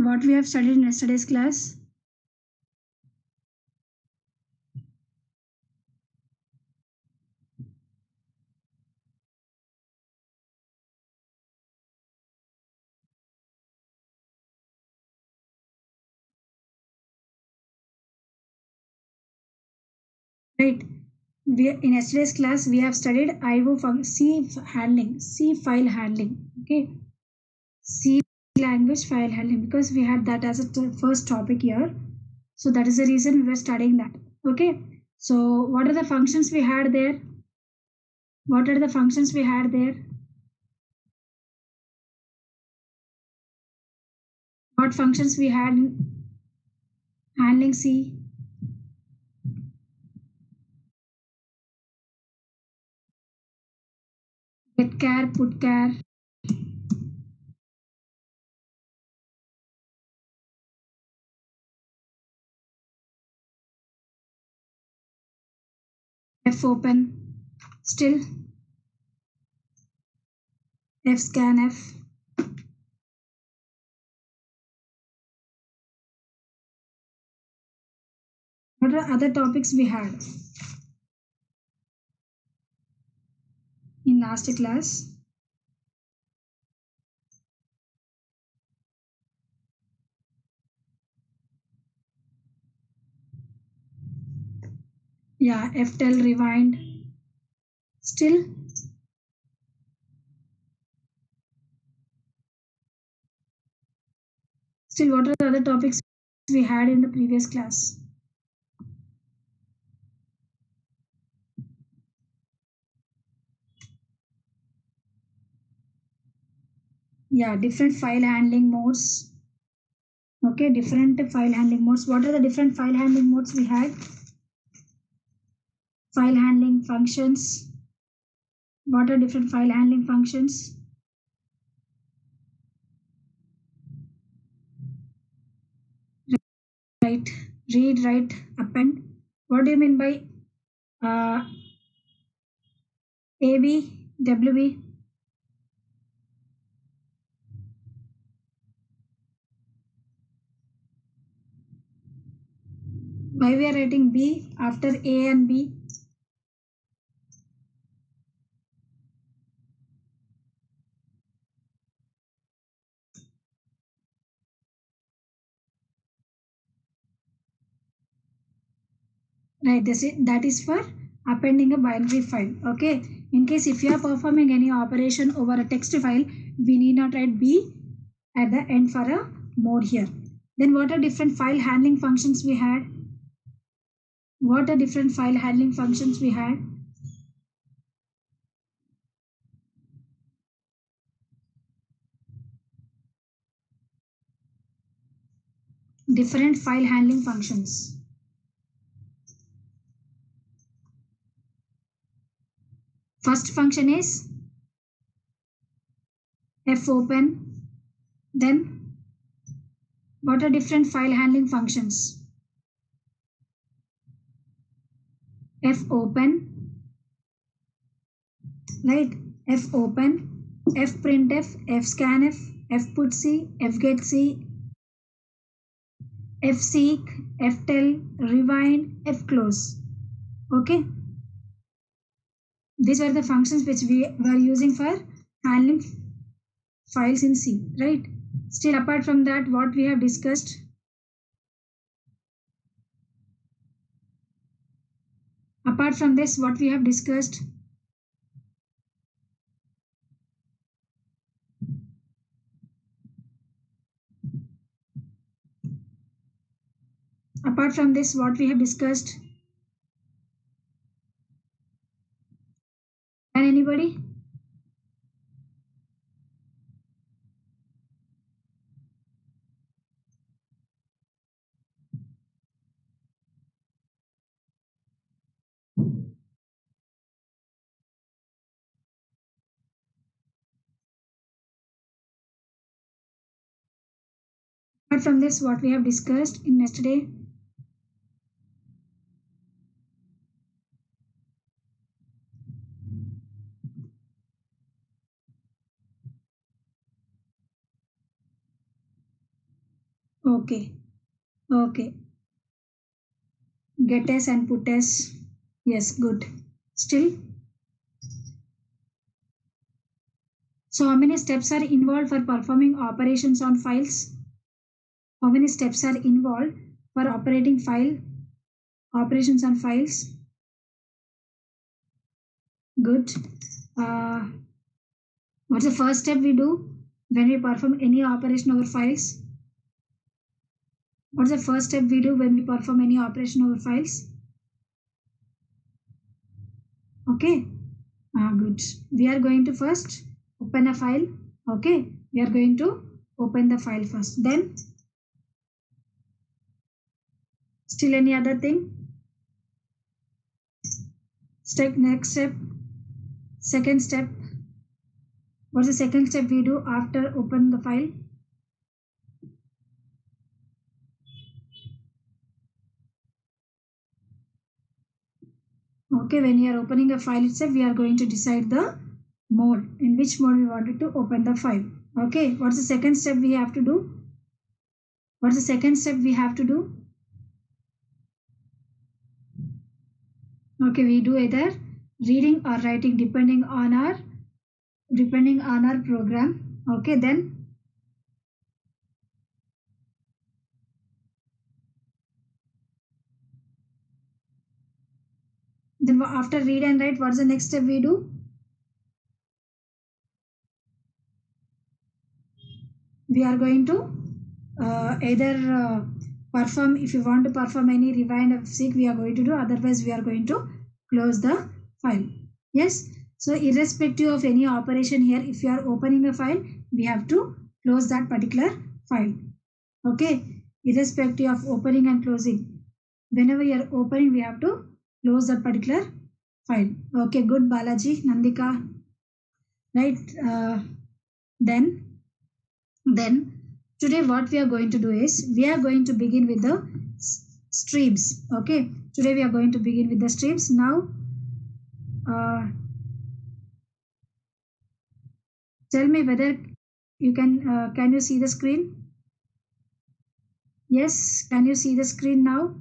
what we have studied in yesterday's class? Right. In yesterday's class we have studied C handling, C file handling. Okay. C language file handling, because we had that as a first topic here. So that is the reason we were studying that. Okay. So what are the functions we had there? What are the functions we had there? What functions we had in handling C? Get char, put char. F open. Still. F scan F. What are other topics we had in last class? Yeah, ftell, rewind. Still. Still, what are the other topics we had in the previous class? Yeah, different file handling modes. Okay, different file handling modes. What are the different file handling modes we had? File handling functions. What are different file handling functions? Right, read, write, append. What do you mean by AB, WB? Why we are writing B after A and B? Right, that is for appending a binary file. Okay, in case if you are performing any operation over a text file, we need not write B at the end for a mode here. Then what are different file handling functions we had? What are different file handling functions we had? Different file handling functions. First function is fopen. Then what are different file handling functions? fopen, right? fopen, fprintf, fscanf, fputc, fgetc, fseek, ftell, rewind, fclose. Okay, these are the functions which we were using for handling files in C, right? Still, apart from that, what we have discussed? Apart from this, what we have discussed? Apart from this, what we have discussed? Can anybody? Apart from this, what we have discussed in yesterday? Okay. Okay. Get s and put s. Yes, good. Still. So how many steps are involved for performing operations on files? How many steps are involved for operating file operations on files? Good. Uh, what's the first step we do when we perform any operation over files? What's the first step we do when we perform any operation over files? Okay. Good. We are going to first open a file. Okay. We are going to open the file first. Then, still any other thing? Next step. Second step. What's the second step we do after open the file? Okay, when you are opening a file itself, we are going to decide the mode, in which mode we wanted to open the file. Okay, what's the second step we have to do? What's the second step we have to do? Okay, we do either reading or writing depending on our program. Okay, then after read and write, what's the next step we do? We are going to either perform, if you want to perform any rewind or seek, we are going to do, otherwise we are going to close the file. Yes, so irrespective of any operation here, if you are opening a file, we have to close that particular file. Okay, irrespective of opening and closing, whenever you are opening, we have to close that particular file. Okay, good, Balaji, Nandika. Right, then today what we are going to do is we are going to begin with the streams. Okay, today we are going to begin with the streams. Now tell me whether you can you see the screen? Yes, can you see the screen now?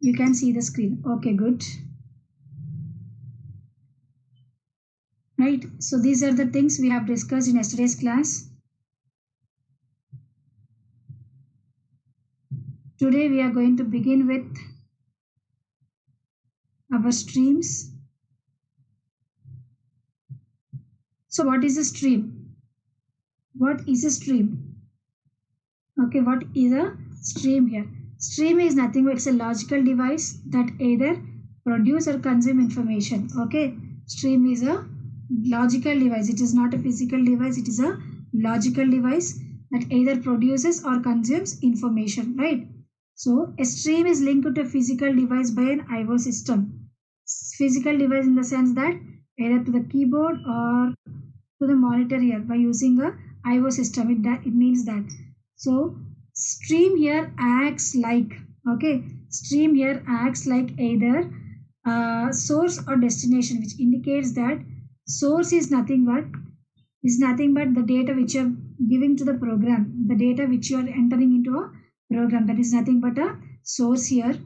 You can see the screen. Okay, good. Right, so these are the things we have discussed in yesterday's class. Today we are going to begin with our streams. So what is a stream? What is a stream? Okay, what is a stream here? Stream is nothing but it's a logical device that either produce or consume information. Okay, stream is a logical device. It is not a physical device. It is a logical device that either produces or consumes information, right? So a stream is linked to a physical device by an I/O system. Physical device in the sense that either to the keyboard or to the monitor here by using a I/O system. It means that. So stream here acts like, okay, stream here acts like either source or destination, which indicates that source is nothing but the data which you are giving to the program, the data which you are entering into a program, that is nothing but a source here,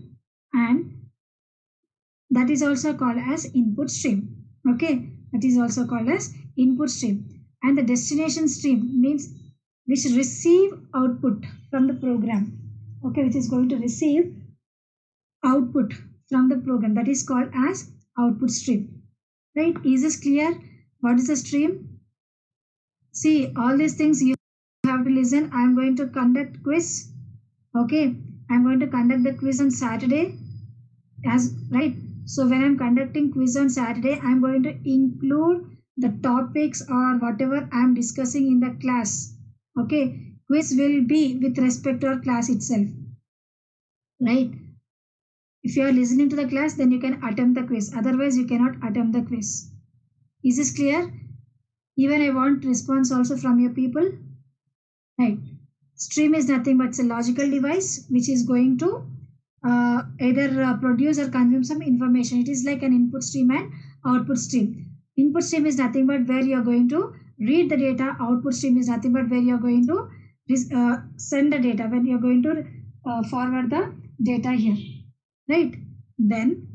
and that is also called as input stream. Okay, that is also called as input stream. And the destination stream means which receive output from the program. Okay, which is going to receive output from the program, that is called as output stream. Right, is this clear? What is the stream? See, all these things you have to listen. I am going to conduct quiz. Okay, I am going to conduct the quiz on Saturday. Right. So when I am conducting quiz on Saturday, I am going to include the topics or whatever I am discussing in the class. Okay, quiz will be with respect to our class itself. Right. If you are listening to the class, then you can attempt the quiz. Otherwise, you cannot attempt the quiz. Is this clear? Even I want response also from your people. Right. Stream is nothing but it's a logical device which is going to either produce or consume some information. It is like an input stream and output stream. Input stream is nothing but where you are going to read the data. Output stream is nothing but where you're going to send the data, when you're going to forward the data here, right? Then,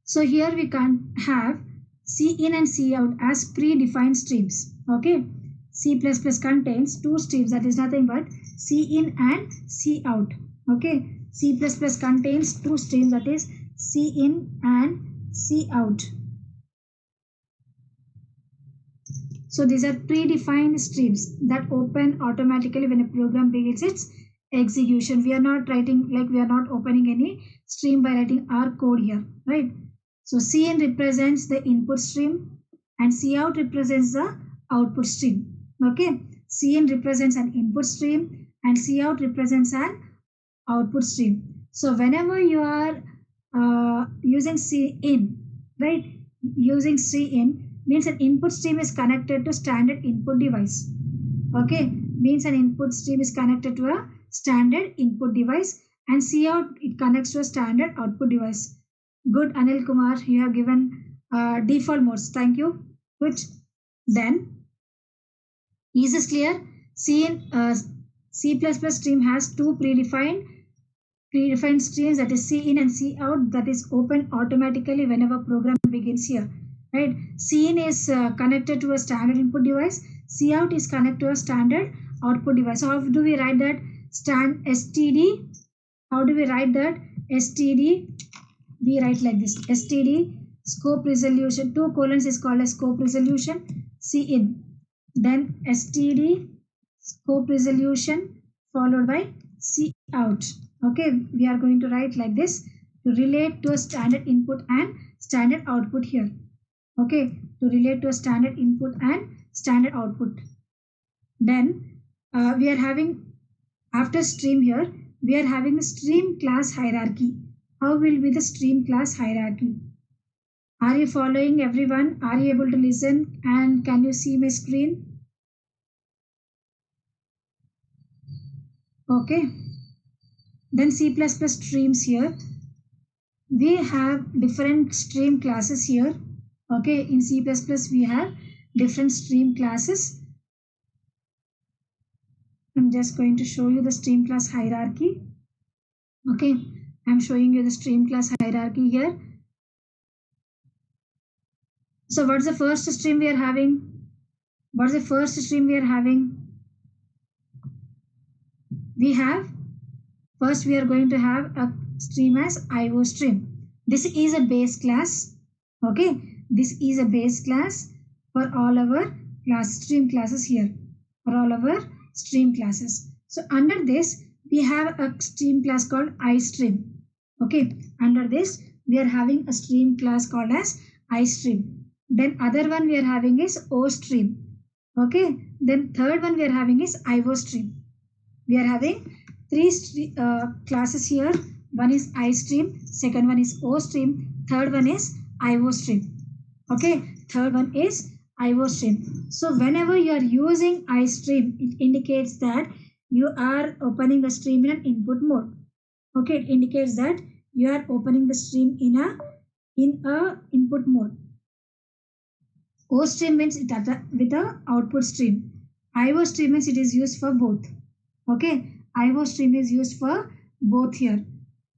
so here we can have C in and C out as predefined streams. Okay, C++ contains two streams, that is nothing but C in and C out. Okay, C++ contains two streams, that is C in and C out. So these are predefined streams that open automatically when a program begins its execution. We are not writing, like we are not opening any stream by writing our code here, right? So Cin represents the input stream and Cout represents the output stream. Okay, Cin represents an input stream and Cout represents an output stream. So whenever you are using Cin, right? Using Cin means an input stream is connected to standard input device. Okay, means an input stream is connected to a standard input device, and Cout, it connects to a standard output device. Good, Anil Kumar, you have given default modes. Thank you. Good. Then, is this clear? C stream has two predefined streams, that is Cin and Cout, that is open automatically whenever program begins here. Right? Cin is connected to a standard input device. Cout is connected to a standard output device. So how do we write that? STD. How do we write that? STD. We write like this. STD scope resolution. 2 colons is called as scope resolution. Cin. Then STD scope resolution followed by Cout. Okay, we are going to write like this to relate to a standard input and standard output here. Okay, to relate to a standard input and standard output. Then we are having, after stream here, we are having the stream class hierarchy. How will be the stream class hierarchy? Are you following, everyone? Are you able to listen and can you see my screen? Okay. Then C++ streams here. We have different stream classes here. Okay, in C++ we have different stream classes. I'm just going to show you the stream class hierarchy. Okay, I'm showing you the stream class hierarchy here. So what's the first stream we are having? What's the first stream we are having? We have, first we are going to have a stream as IO stream. This is a base class. Okay, this is a base class for all our stream classes here. For all our stream classes. So under this we have a stream class called iStream. Okay, under this we are having a stream class called as iStream. Then other one we are having is OStream. Okay, then third one we are having is IOStream. We are having three classes here. One is iStream, second one is OStream, third one is IOStream. Okay, third one is IOStream. So whenever you are using iStream, it indicates that you are opening a stream in an input mode. Okay, it indicates that you are opening the stream in a input mode. OStream means it with a output stream. IOStream means it is used for both. Okay, IOStream is used for both here.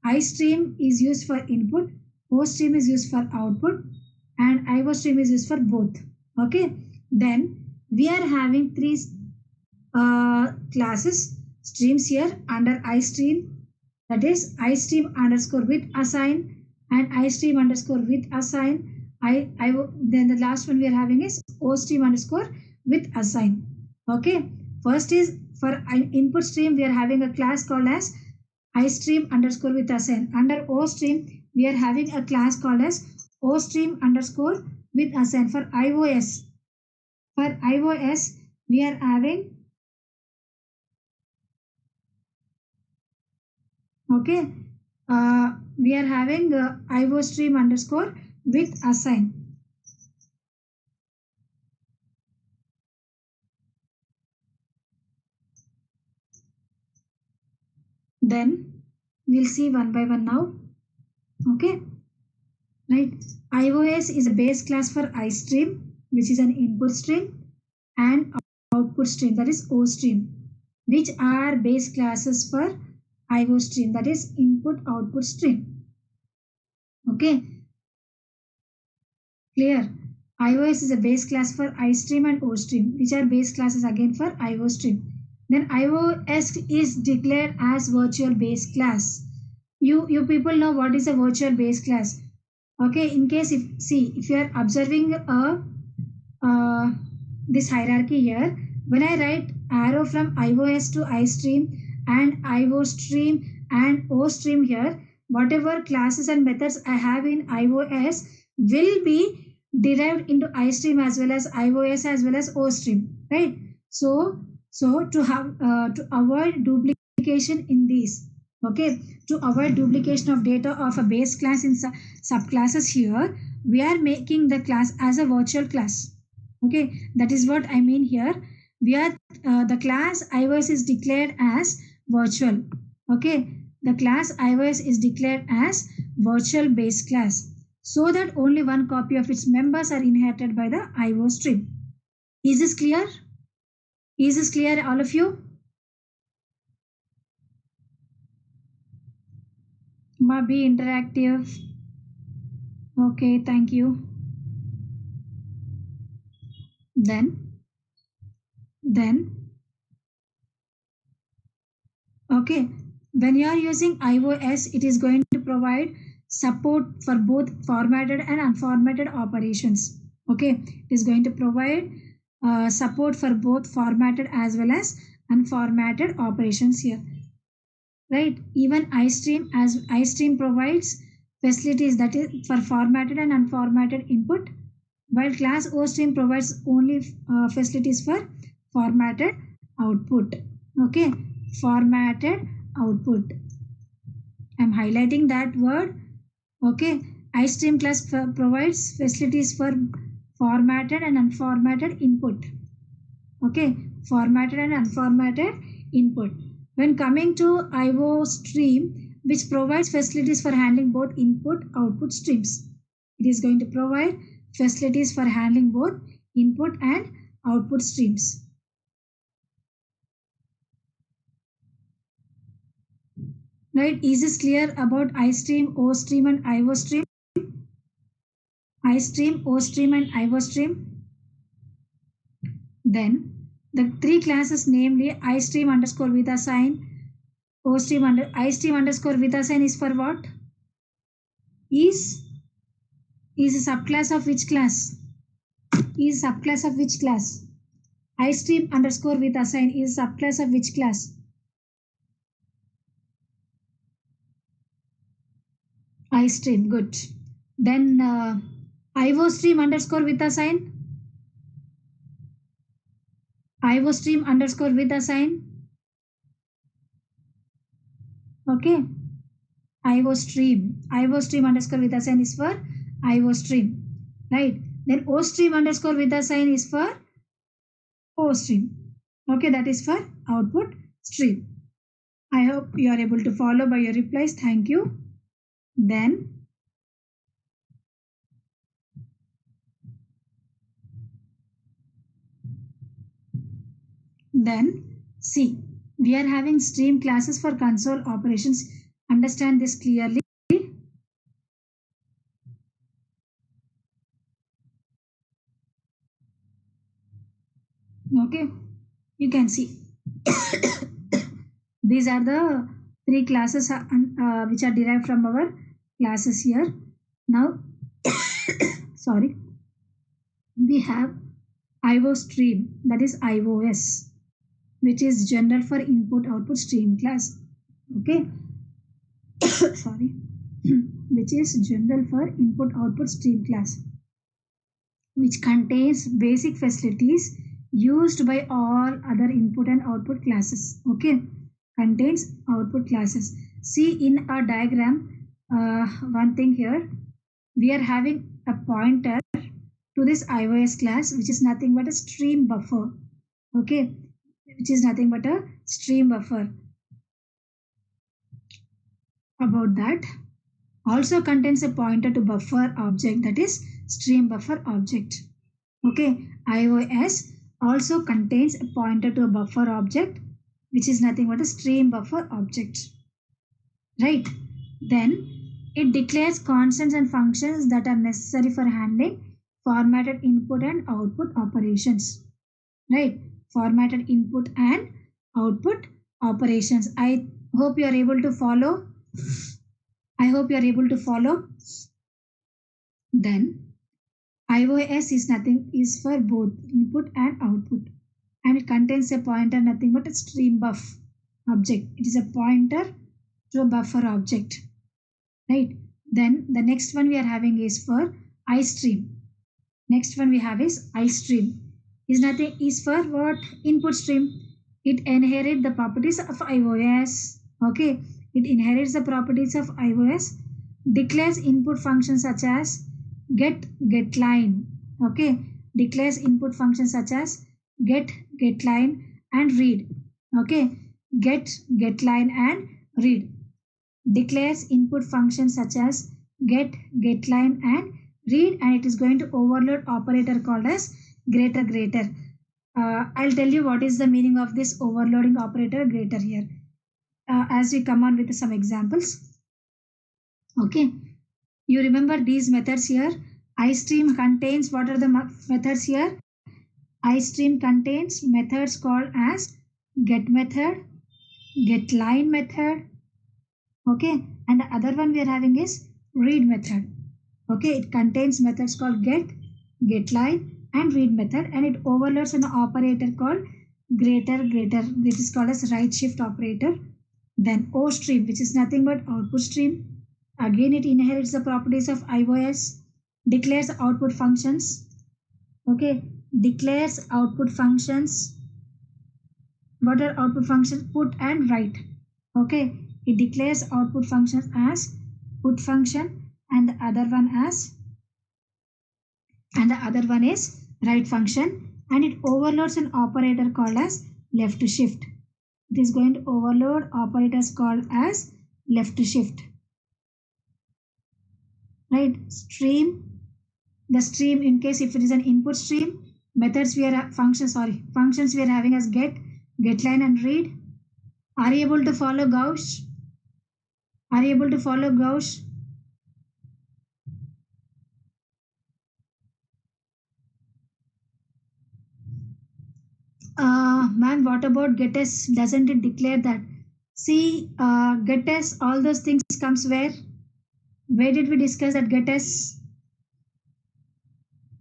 iStream is used for input, OStream is used for output, and IOStream is used for both. Okay, then we are having three classes streams here under iStream, that is iStream underscore with assign and iStream underscore with assign. Then the last one we are having is OStream underscore with assign. Okay, first is for input stream we are having a class called as iStream underscore with assign. Under OStream we are having a class called as OStream underscore with assign. For iOS we are having, okay, we are having IOStream underscore with assign. Then we'll see one by one now. Okay, right, iOS is a base class for iStream. which is an input stream, and output stream, that is O stream, which are base classes for IO stream, that is input output stream. Okay, clear? iOS is a base class for I stream and O stream, which are base classes again for IO stream. Then iOS is declared as virtual base class. You people know what is a virtual base class. Okay, in case if you are observing this hierarchy here, when I write arrow from iOS to iStream and IO stream and O stream here, whatever classes and methods I have in iOS will be derived into iStream as well as iOS as well as O stream, right? So to avoid duplication in these, okay, to avoid duplication of data of a base class in subclasses here, we are making the class as a virtual class. Okay, that is what I mean here. We are the class iOS is declared as virtual. Okay, the class iOS is declared as virtual base class, so that only one copy of its members are inherited by the IO stream. Is this clear? Is this clear, all of you? Be interactive. Okay, thank you. Then, okay, when you are using iOS, it is going to provide support for both formatted and unformatted operations. Okay, it is going to provide support for both formatted as well as unformatted operations here, right? Even iStream provides facilities, that is for formatted and unformatted input, while class OStream provides only facilities for formatted output. Okay, formatted output. I'm highlighting that word. Okay, iStream class provides facilities for formatted and unformatted input. Okay, formatted and unformatted input. When coming to IO stream, which provides facilities for handling both input output streams, it is going to provide facilities for handling both input and output streams. Right, is this clear about iStream, O stream and IO stream? iStream, O stream and IO stream. Then the three classes, namely iStream underscore with a sign, iStream underscore with a sign is for what? Is a subclass of which class? Is subclass of which class? iStream underscore with assign is subclass of which class? iStream, good. Then IO stream underscore with assign. IO stream underscore with assign. Okay. IO stream underscore with assign is for IO stream, right? Then O stream underscore with assign is for O stream. Okay, that is for output stream. I hope you are able to follow by your replies. Thank you. Then see, we are having stream classes for console operations. Understand this clearly. Okay, you can see these are the three classes which are derived from our classes here. Now sorry, we have IO stream, that is iOS, which is general for input output stream class. Okay, sorry, which is general for input output stream class, which contains basic facilities used by all other input and output classes. Okay, contains output classes. See in a diagram, one thing here, we are having a pointer to this iOS class, which is nothing but a stream buffer. Okay, which is nothing but a stream buffer. About that, also contains a pointer to buffer object, that is stream buffer object. Okay, IOS also contains a pointer to a buffer object, which is nothing but a stream buffer object. Right? Then it declares constants and functions that are necessary for handling formatted input and output operations. Right? Formatted input and output operations. I hope you are able to follow. I hope you are able to follow. Then IOS is nothing is for both input and output, and it contains a pointer nothing but a stream buff object. It is a pointer to a buffer object, right? Then the next one we are having is for iStream. Next one we have is iStream. Is nothing is for what? Input stream. It inherits the properties of iOS. Okay, it inherits the properties of iOS. Declares input functions such as getLine. Okay, declares input functions such as getLine and read. Okay, getLine and read. Declares input functions such as getLine and read, and it is going to overload operator called as greater. I'll tell you what is the meaning of this overloading operator greater here as we come on with some examples. Okay, you remember these methods here. iStream contains what are the methods here? iStream contains methods called as get method, getLine method. Okay, and the other one we are having is read method. Okay, it contains methods called getLine and read method, and it overloads an operator called greater, which is called as right shift operator. Then OStream, which is nothing but output stream. Again, it inherits the properties of iOS, declares output functions. Okay, declares output functions. What are output functions? Put and write. Okay, it declares output functions as put function, and the other one is write function, and it overloads an operator called as left shift. It is going to overload operators called as left shift. Right? Stream, the stream, in case if it is an input stream, methods we are functions we are having as getLine and read. Are you able to follow Gauss? Are you able to follow Gauss? Ma'am, what about getters? Doesn't it declare that? See, getters, all those things comes where? Where did we discuss that getters?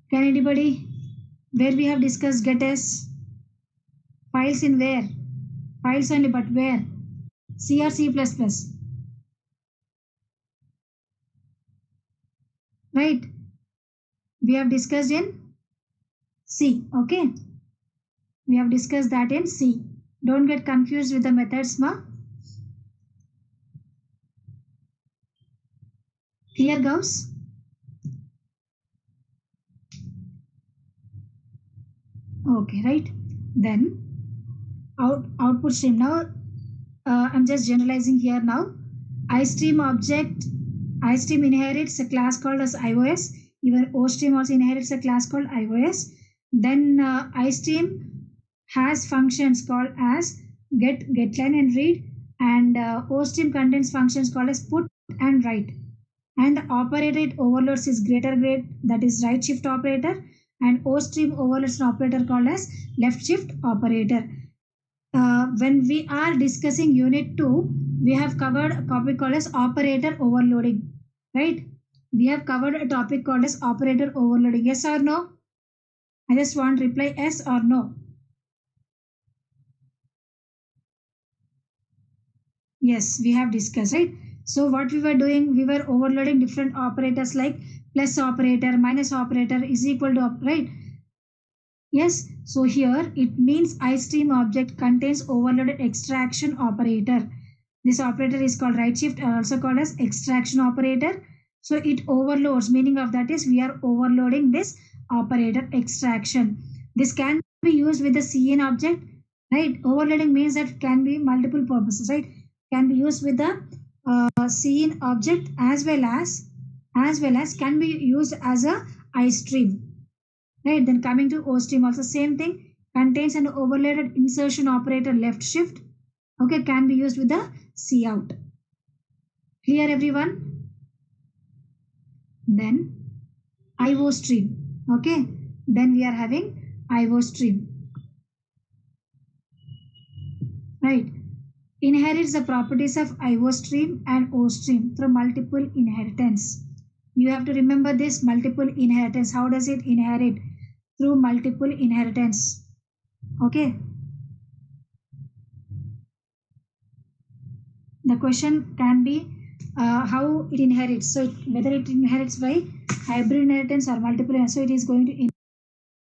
Can anybody? Where we have discussed getters? Files in where? Files only, but where? C or C++? Right? We have discussed in C. Okay? We have discussed that in C. Don't get confused with the methods, ma. Clear, Gauss? Okay, right? Then output stream. Now I'm just generalizing here now. iStream object, iStream inherits a class called as iOS. Even OStream also inherits a class called iOS. Then iStream has functions called as getLine and read, and OStream contains functions called as put and write. And the operator it overloads is greater, that is right shift operator, and OStream overloads an operator called as left shift operator. When we are discussing unit 2, we have covered a topic called as operator overloading, right? We have covered a topic called as operator overloading. Yes or no? I just want reply yes or no. Yes, we have discussed, right? So what we were doing, we were overloading different operators like plus operator, minus operator is equal to, right? Yes, so here it means iStream object contains overloaded extraction operator. This operator is called right shift, also called as extraction operator. So it overloads, meaning of that is we are overloading this operator extraction. This can be used with the CN object, right? Overloading means that it can be multiple purposes, right? Can be used with the CN object as well as can be used as a iStream. right? Then coming to O stream, also same thing, contains an overloaded insertion operator left shift, okay, can be used with the C out. Clear everyone? Then IO stream, okay, then we are having IO stream, right? Inherits the properties of IO stream and O stream through multiple inheritance. You have to remember this multiple inheritance. How does it inherit? Through multiple inheritance. Okay. The question can be how it inherits. So whether it inherits by hybrid inheritance or multiple inheritance. So it is going to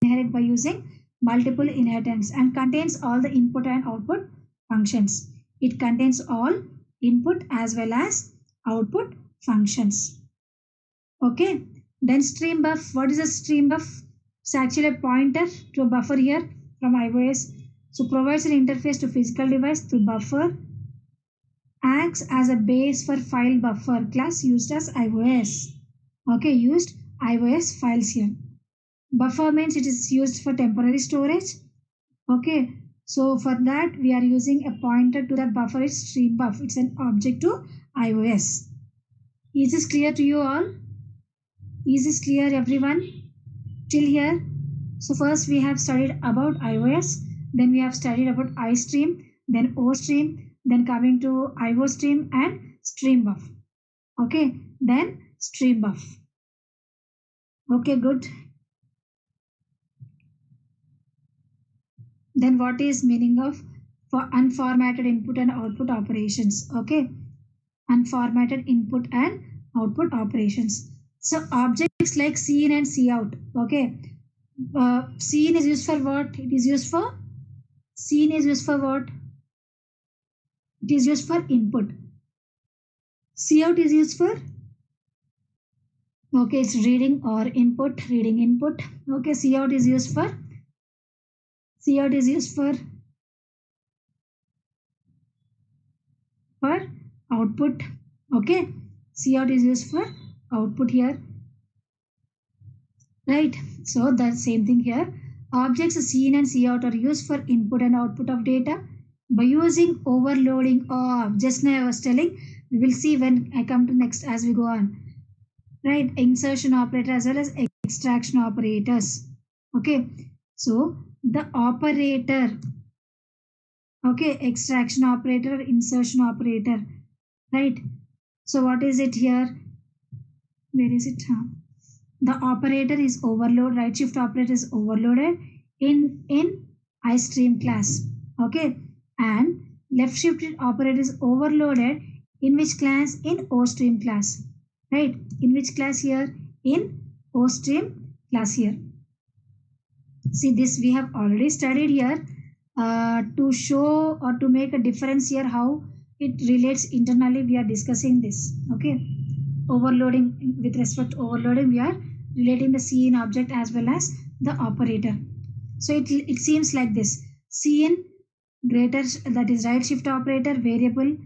inherit by using multiple inheritance and contains all the input and output functions. It contains all input as well as output functions. Okay. Then stream buff. What is a stream buff? It's actually a pointer to a buffer here from iOS. So provides an interface to physical device through buffer. Acts as a base for file buffer class used as iOS. Okay, used iOS files here. Buffer means it is used for temporary storage. Okay, so for that we are using a pointer to that buffer is stream buff. It's an object to iOS. Is this clear to you all? Is this clear everyone? Till here? So first we have studied about iOS, then we have studied about iStream, then OStream, then coming to IO stream and stream buff. Okay, then stream buff. Okay, good. Then what is meaning of for unformatted input and output operations? Okay, unformatted input and output operations. So objects like scene and cout. Okay, scene is used for what? It is used for scene is used for what? It is used for input. Cout is used for okay, it's reading or input, reading input. Okay, cout is used for output. Okay, cout is used for output here, right? So the same thing here. Objects scene and cout are used for input and output of data by using overloading of. Just now I was telling, we will see when I come to next as we go on, right? Insertion operator as well as extraction operators. Okay, so the operator, okay, extraction operator, insertion operator, right? So what is it here? Where is it? The operator is overloaded, right shift operator is overloaded in iStream class. Okay, and left shift operator is overloaded in which class? In OStream class, right? In which class here? In OStream class here. See, this we have already studied here to show or to make a difference here how it relates internally. We are discussing this. Okay, overloading, with respect to overloading we are relating the scene object as well as the operator. So it seems like this: scene greater, that is right shift operator, variable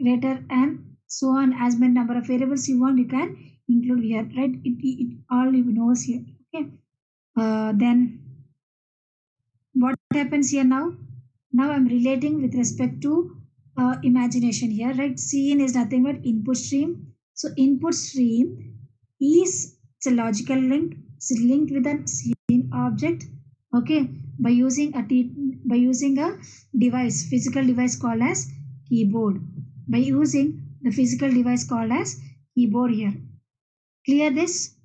greater, and so on. As many number of variables you want, you can include here, right? It all you knows here. Okay, then what happens here now? Now I'm relating with respect to imagination here, right? Scene is nothing but input stream. So input stream is, it's a logical link. It's linked with a scene object. Okay, by using a device, physical device called as keyboard. By using the physical device called as keyboard here. Clear this?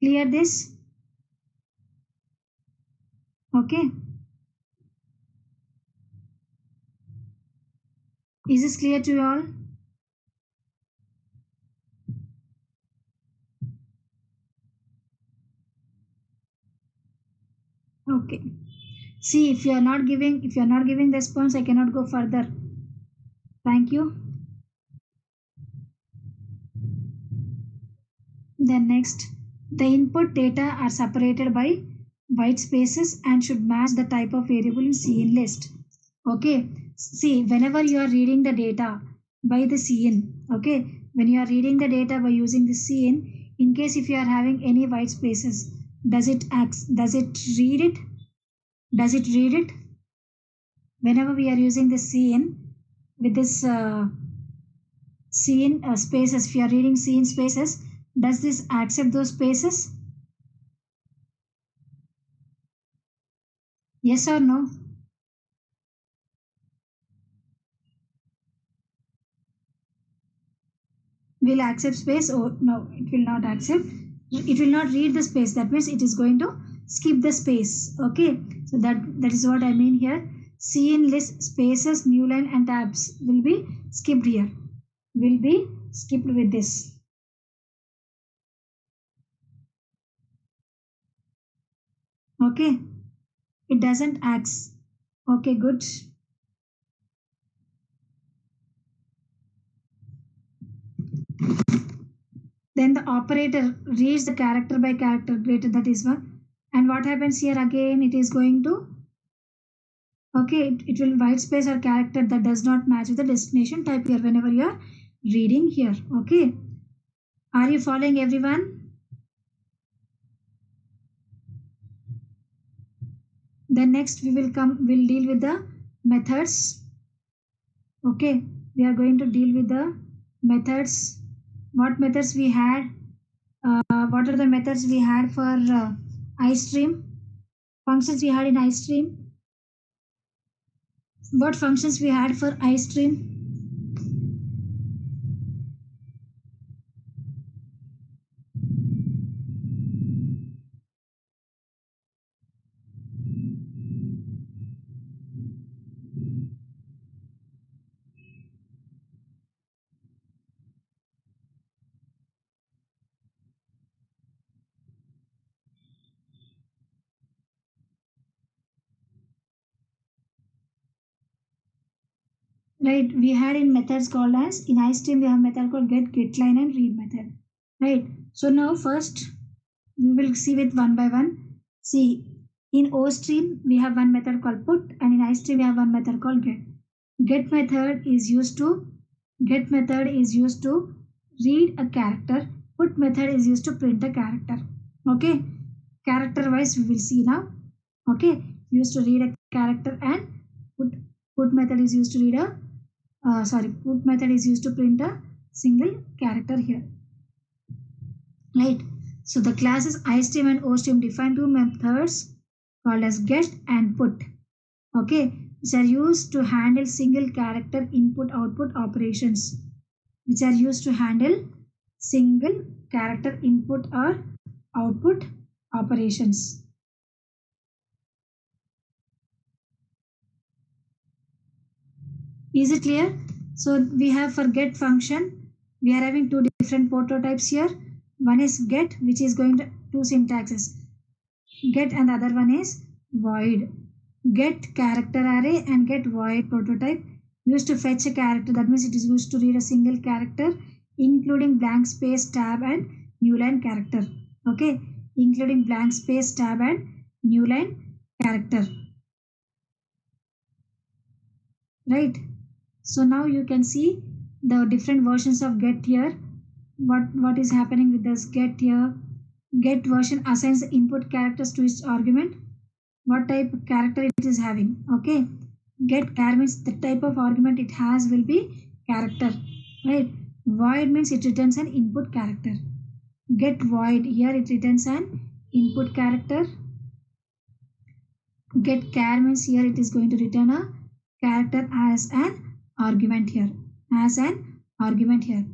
Clear this? Okay. Is this clear to you all? Okay. See, if you are not giving response, I cannot go further. Thank you. Then next, the input data are separated by white spaces and should match the type of variable in scene list. Okay. See, whenever you are reading the data by the scene, okay, when you are reading the data by using the scene, in case if you are having any white spaces, does it read it? Does it read it? Whenever we are using the scene with this scene spaces, if you are reading scene spaces, does this accept those spaces? Yes or no? Will accept space or no, it will not accept. It will not read the space. That means it is going to skip the space. Okay, so that is what I mean here. Scene list spaces, new line and tabs will be skipped here. Will be skipped with this. Okay, it doesn't ask. Okay, good. Then the operator reads the character by character greater, that is one. And what happens here again? It is going to, okay, it will white space or character that does not match with the destination type here whenever you are reading here. Okay, are you following everyone? Then next we'll deal with the methods. Okay, we are going to deal with the methods. What methods we had? What are the methods we had for iStream? Functions we had in iStream? What functions we had for iStream? Right, we had in methods called as, in iStream we have method called getLine and read method. Right, so now first we will see with one by one. See, in OStream we have one method called put, and in iStream we have one method called get. Get method is used to read a character. Put method is used to print a character. Okay, character wise we will see now. Okay, used to read a character, and put put method is used to read a put method is used to print a single character here. Right, so the classes iStream and OStream define two methods called as get and put. Okay, which are used to handle single character input output operations, which are used to handle single character input or output operations. Is it clear? So we have for get function, we are having two different prototypes here. One is get, which is going to two syntaxes, get, and the other one is void. Get character array and get void prototype used to fetch a character. That means it is used to read a single character, including blank space, tab, and new line character. Okay, including blank space, tab, and new line character. Right, so now you can see the different versions of get here. What is happening with this get here? Get version assigns the input characters to its argument, what type of character it is having. Okay, get char means the type of argument it has will be character. Right, void means it returns an input character. Get void, here it returns an input character. Get char means here it is going to return a character as an argument here, as an argument here.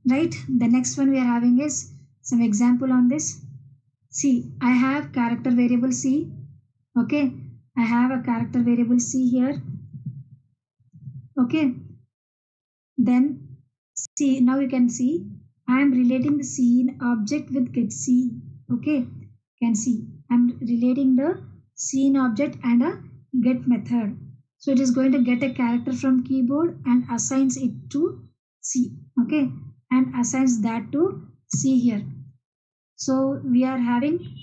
Right, the next one we are having is some example on this. See, I have character variable C. Okay, I have a character variable C here. Okay, then see, now you can see I am relating the scene object with get C. Okay, can see I'm relating the scene object and a get method. So it is going to get a character from keyboard and assigns it to C. Okay, and assigns that to C here. So we are having,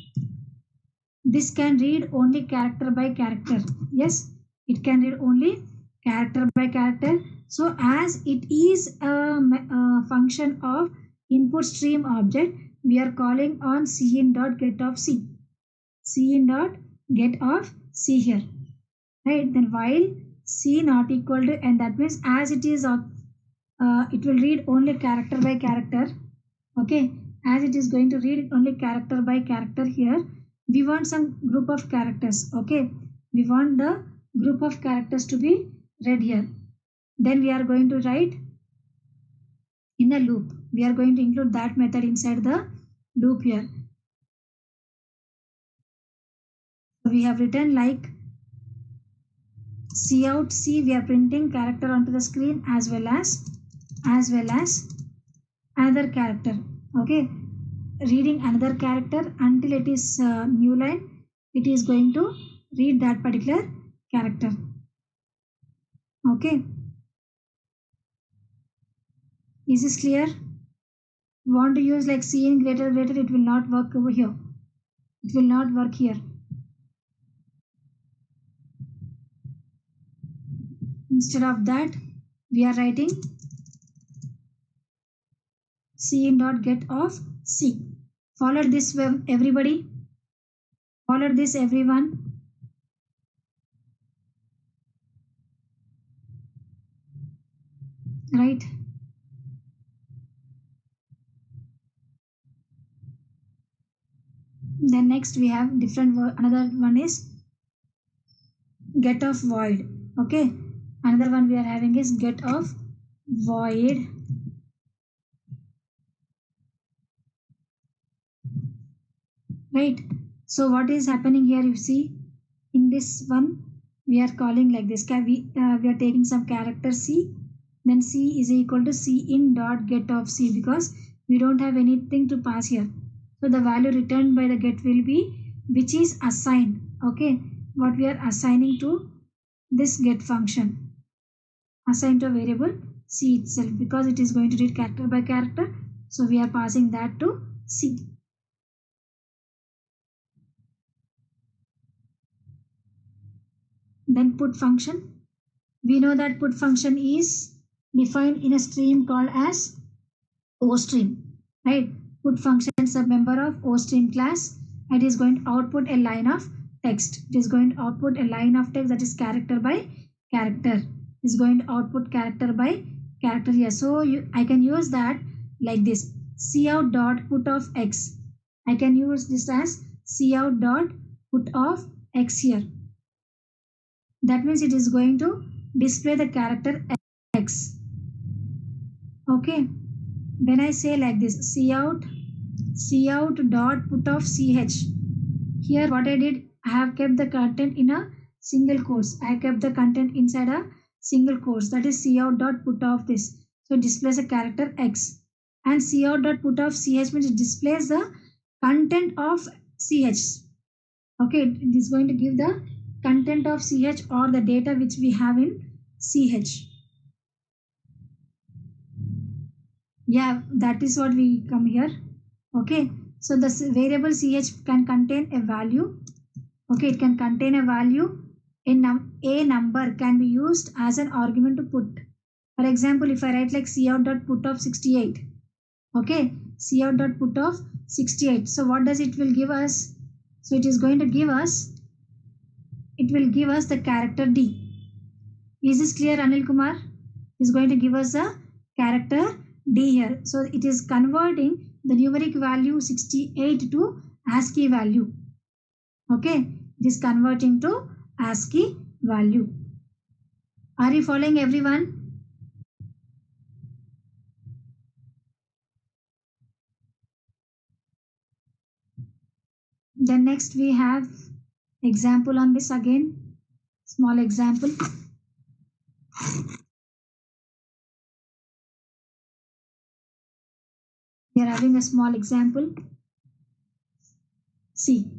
this can read only character by character. Yes, it can read only character by character. So as it is a function of input stream object, we are calling on cin dot get of c. Cin dot get of c here, right? Then while c not equal to, and that means as it is, it will read only character by character. Okay, as it is going to read only character by character here, we want some group of characters. Okay, we want the group of characters to be read here. Then we are going to write in a loop. We are going to include that method inside the loop here. We have written like cout c, we are printing character onto the screen as well as another character. Okay, reading another character until it is new line, it is going to read that particular character. Okay, is this clear? Want to use like cin greater, it will not work over here. It will not work here. Instead of that, we are writing cin dot get of c. Follow this, everybody. Follow this, everyone. Right? Then next we have different another one is get of void. Okay, another one we are having is get of void. Right, so what is happening here, you see, in this one we are calling like this. We are taking some character c, then c is equal to cin dot get of c, because we don't have anything to pass here. So the value returned by the get will be which is assigned. Okay, what we are assigning to this get function, assigned to a variable c itself, because it is going to read character by character. So we are passing that to c. Then put function. We know that put function is defined in a stream called as OStream, right? Put function is a member of OStream class. It is going to output a line of text. It is going to output a line of text, that is character by character. It is going to output character by character here. So I can use that like this: cout dot put of x. I can use this as cout dot put of x here. That means it is going to display the character x. Okay, when I say like this, cout dot put of ch, here what I did, I have kept the content in a single quotes. I kept the content inside a single quotes, that is cout dot put of this. So it displays a character x, and cout dot put of ch means it displays the content of ch. Okay, it is going to give the content of ch or the data which we have in ch. Yeah, that is what we come here. Okay, so the variable ch can contain a value. Okay, it can contain a value. A number can be used as an argument to put. For example, if I write like cout dot put of 68. Okay, cout dot put of 68. So what does it will give us? So it is going to give us, it will give us the character D. Is this clear, Anil Kumar? Is going to give us a character D here. So it is converting the numeric value 68 to ASCII value. Okay, it is converting to ASCII value. Are you following, everyone? Then next we have example on this again. Small example. We are having a small example. C.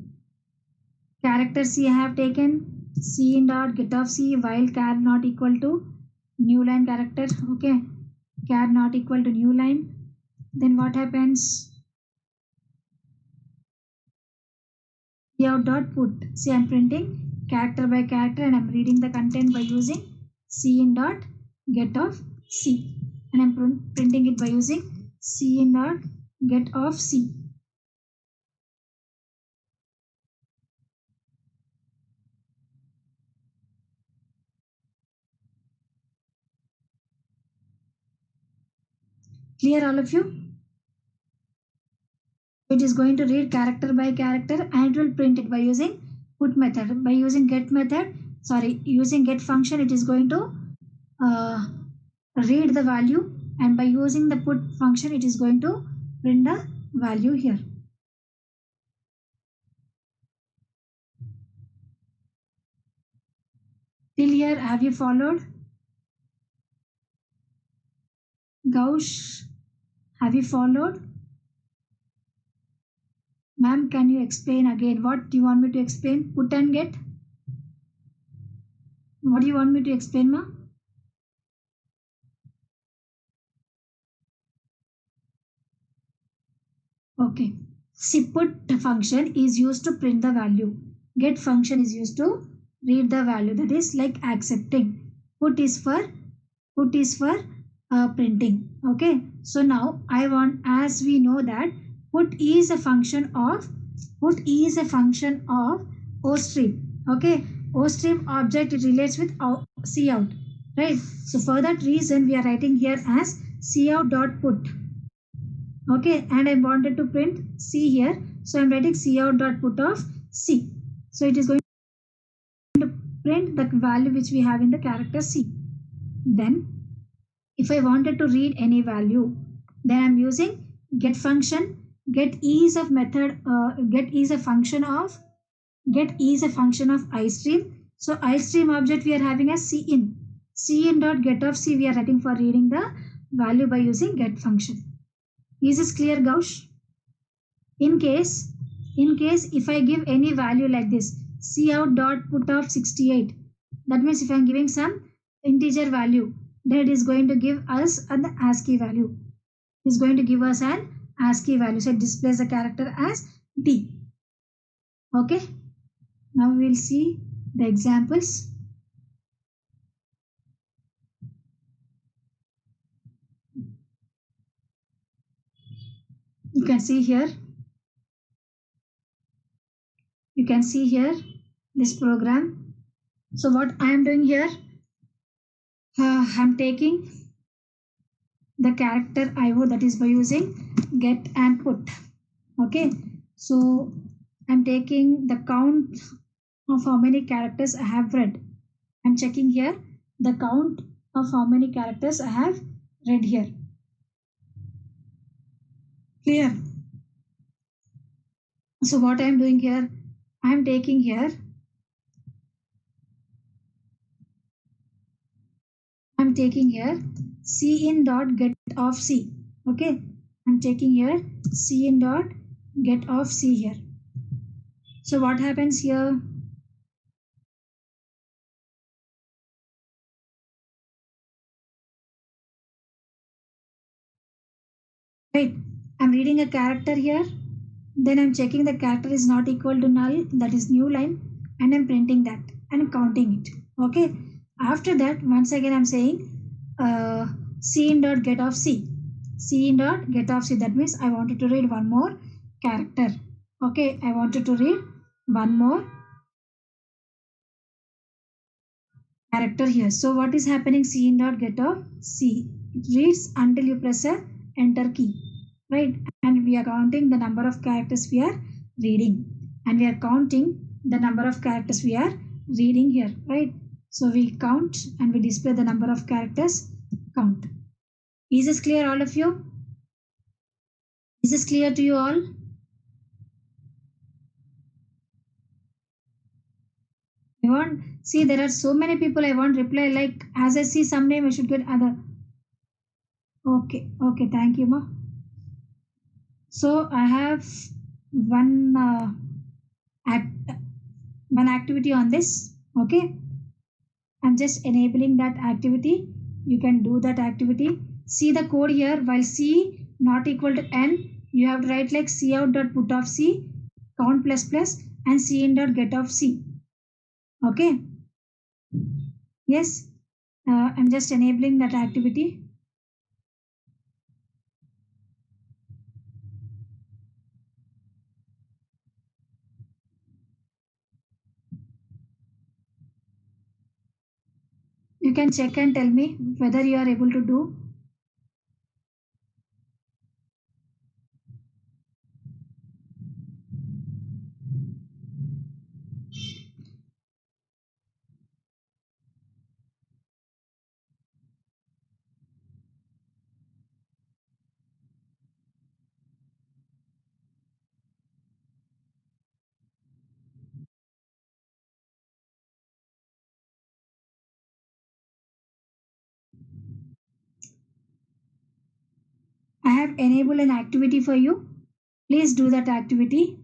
Character C I have taken. Cin dot get of C while char not equal to new line character. Okay. Char not equal to new line. Then what happens? Cout dot put. See, I am printing character by character and I am reading the content by using cin dot get of C. And I am printing it by using C in dot get of C. Clear all of you? It is going to read character by character and it will print it by using put method. By using get method, using get function, it is going to uh, read the value, and by using the put function, it is going to print the value here. Till here, have you followed? Gaush, have you followed? Ma'am, can you explain again? What do you want me to explain? Put and get? What do you want me to explain, ma? Okay. See, put function is used to print the value. Get function is used to read the value. That is like accepting. Put is for printing. Okay. So now I want, as we know that put is a function of OStream. Okay. OStream object, it relates with cout. Right. So for that reason we are writing here as cout dot put. Okay, and I wanted to print C here, so I'm writing cout dot put of C. So it is going to print the value which we have in the character C. Then if I wanted to read any value, then I'm using get function. Get is a method. Get is a function of iStream. So iStream object we are having as cin. Cin dot get of C we are writing for reading the value by using get function. Is this clear, Gaush? In case if I give any value like this, cout dot put of 68, that means if I'm giving some integer value, then it is going to give us an ASCII value. It is going to give us an ASCII value. So it displays the character as D. Okay. Now we will see the examples. You can see here. This program. So what I am doing here, I'm taking the character IO, that is by using get and put. Okay, so I'm taking the count of how many characters I have read. I'm checking here the count of how many characters I have read here. Clear? So what I'm doing here, I'm taking here, cin dot get of C. Okay, I'm taking here cin dot get of C here. So what happens here? Right, I'm reading a character here, then I'm checking the character is not equal to null, that is new line, and I'm printing that and counting it. Okay, after that once again I'm saying cin dot get of C. That means I wanted to read one more character. Okay, I wanted to read one more character here. So what is happening? Cin dot get of C. It reads until you press a enter key, right? And we are counting the number of characters we are reading, and we are counting the number of characters we are reading here, right? So we count and we display the number of characters count. Is this clear, all of you? Is this clear to you all? I want, see, there are so many people I want reply, like as I see some name I should get other. Okay, thank you, ma. So I have one one activity on this. Okay, I'm just enabling that activity. You can do that activity. See the code here. While C not equal to N, you have to write like cout dot put of C, count plus plus, and cin dot get of C. Okay. Yes, I'm just enabling that activity. You can check and tell me whether you are able to do. I have enabled an activity for you. Please do that activity.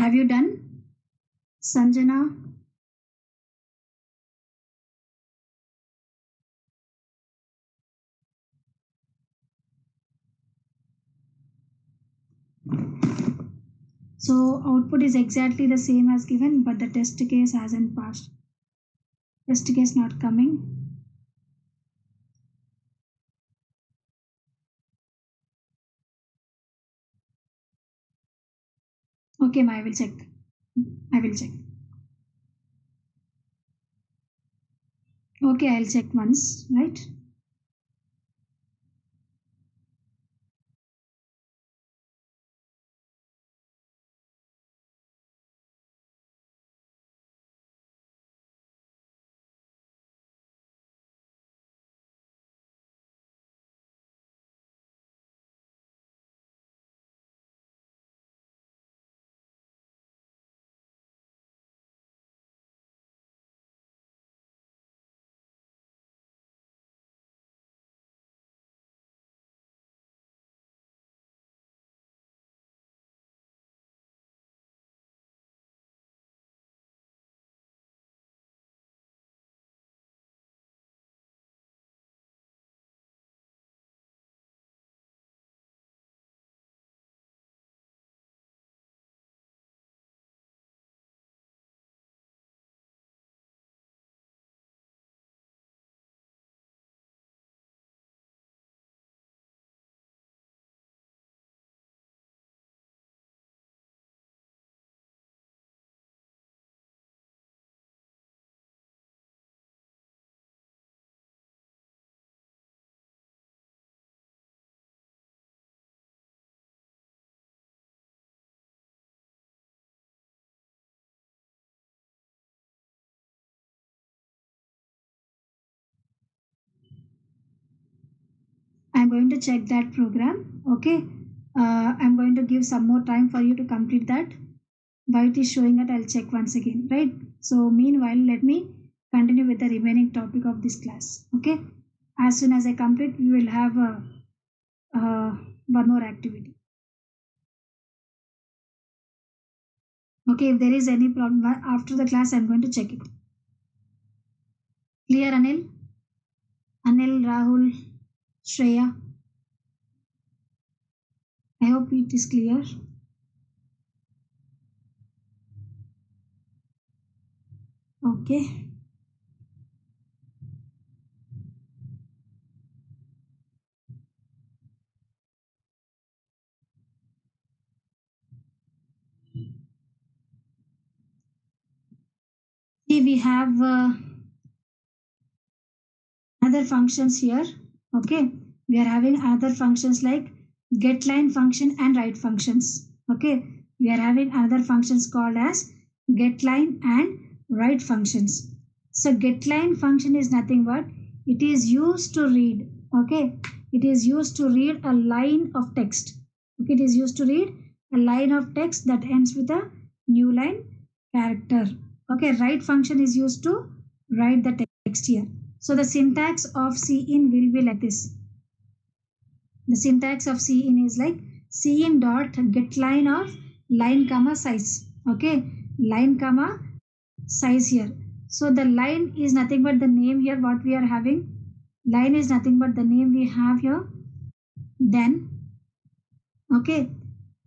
Have you done, Sanjana? So output is exactly the same as given, but the test case hasn't passed. Test case not coming. Okay, I will check. I will check. Okay, I'll check once, right? I'm going to check that program. Okay. I'm going to give some more time for you to complete that. Why it is showing that, I'll check once again, right? So meanwhile, let me continue with the remaining topic of this class. Okay. As soon as I complete, we will have one more activity. Okay. If there is any problem after the class, I'm going to check it. Clear, Anil? Anil, Rahul, Shreya. I hope it is clear. Okay. See, we have other functions here. Okay. We are having other functions like getLine function and write functions. Okay. We are having other functions called as getLine and write functions. So getLine function is nothing but it is used to read. Okay. It is used to read a line of text. Okay. It is used to read a line of text that ends with a new line character. Okay. Write function is used to write the text here. So the syntax of cin will be like this. The syntax of cin is like cin dot get line of line comma size. Okay, line comma size here. So the line is nothing but the name here what we are having. Line is nothing but the name we have here. Then, okay,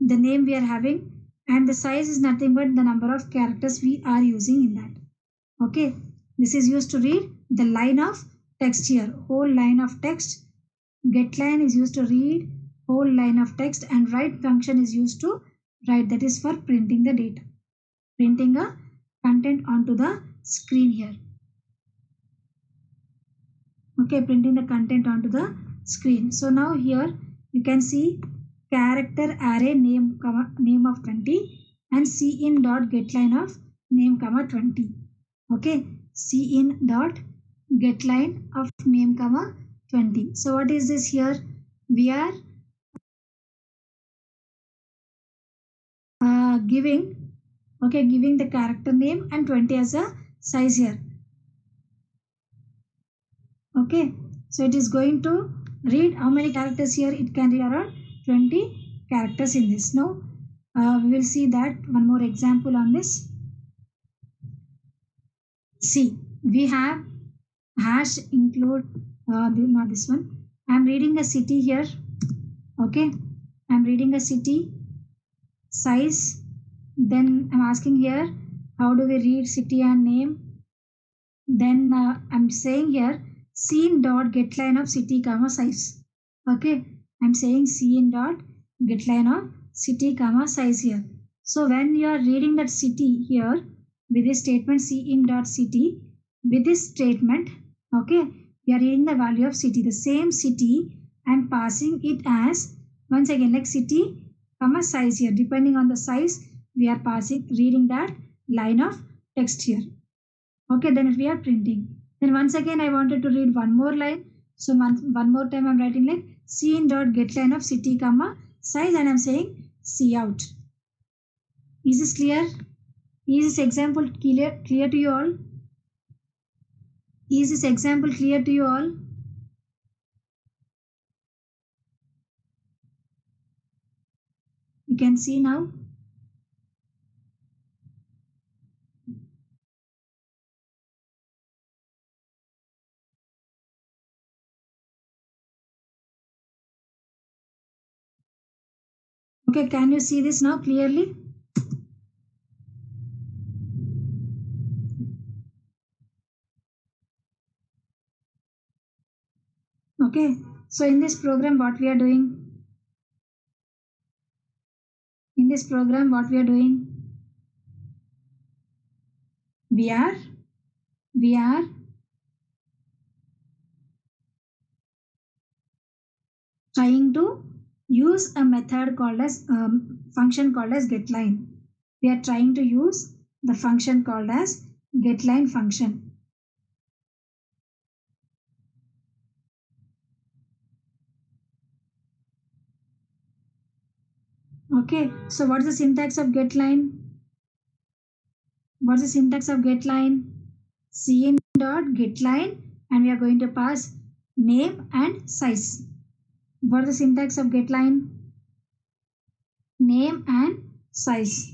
the name we are having, and the size is nothing but the number of characters we are using in that. Okay, this is used to read the line of text here, whole line of text. GetLine is used to read whole line of text, and write function is used to write, that is for printing the data, printing a content onto the screen here. Okay, printing the content onto the screen. So now here you can see character array name comma name of 20 and cin dot getLine of name comma 20. Okay, cin dot getLine of name comma 20. So what is this here? We are giving, okay, giving the character name and 20 as a size here. Okay, so it is going to read how many characters here. It can read around 20 characters in this. Now We will see that one more example on this. See, we have hash include not this one. I'm reading a city here. Okay, I'm reading a city size. Then I'm asking here, how do we read city and name? Then I'm saying here scene dot getline of city comma size. Okay, I'm saying scene dot getline of city comma size here. So when you are reading that city here with this statement scene dot city, with this statement, okay, we are reading the value of city. The same city I'm passing it as once again like city comma size here. Depending on the size, we are passing reading that line of text here. Okay, then we are printing. Then once again I wanted to read one more line. So one more time I'm writing like scene dot get line of city comma size and I'm saying C out. Is this clear? Is this example clear to you all? Is this example clear to you all? You can see now. Okay, can you see this now clearly? Okay, so in this program what we are doing? In this program what we are doing? We are trying to use a method called as function called as getLine. We are trying to use the function called as getLine function. Okay, so what's the syntax of getLine? What's the syntax of getLine? Cin dot getLine and we are going to pass name and size. What's the syntax of getLine? Name and size.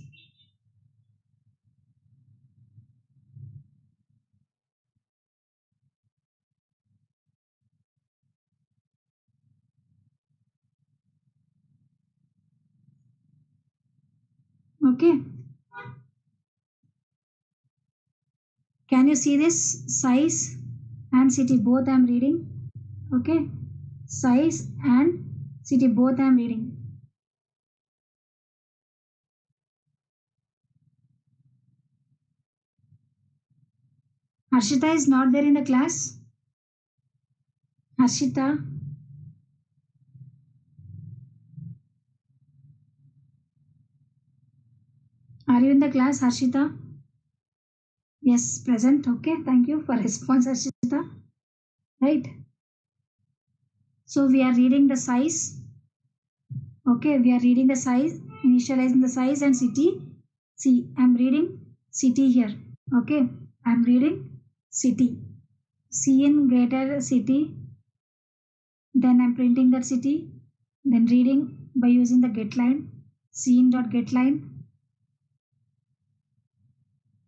Okay. Can you see this size and city both I'm reading? Okay, size and city both I'm reading. Harshita is not there in the class. Harshita. Are you in the class, Harshita? Yes, present. Okay, thank you for response, Harshita. Right. So we are reading the size. Okay, we are reading the size, initializing the size and city. See, I'm reading city here. Okay, I'm reading city. C in greater city. Then I'm printing that city. Then reading by using the getLine. Scene dot getLine.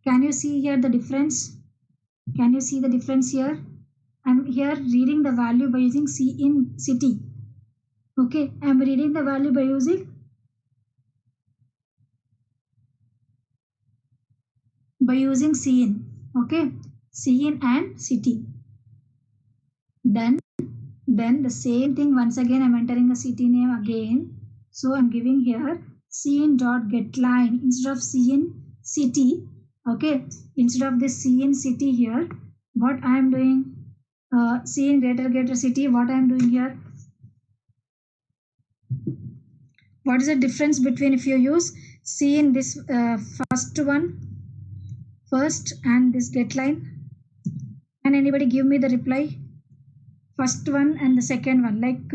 Can you see here the difference? Can you see the difference here? I'm here reading the value by using C in city. Okay, I'm reading the value by using C in. Okay, C in and city. Then the same thing once again I'm entering a city name again. So I'm giving here C in dot getLine instead of C in city. Okay, instead of this C in city here, what I am doing? C in greater city. What I am doing here? What is the difference between if you use C in this first and this getLine? Can anybody give me the reply? First one and the second one, like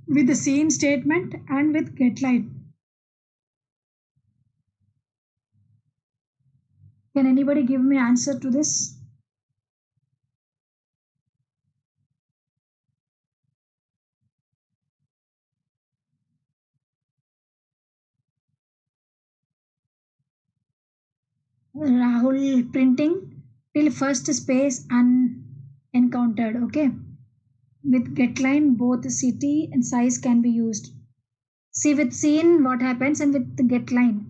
with the scene statement and with getLine. Can anybody give me answer to this? Rahul printing till first space unencountered. Okay. With getline, both city and size can be used. See with scene what happens and with the getline.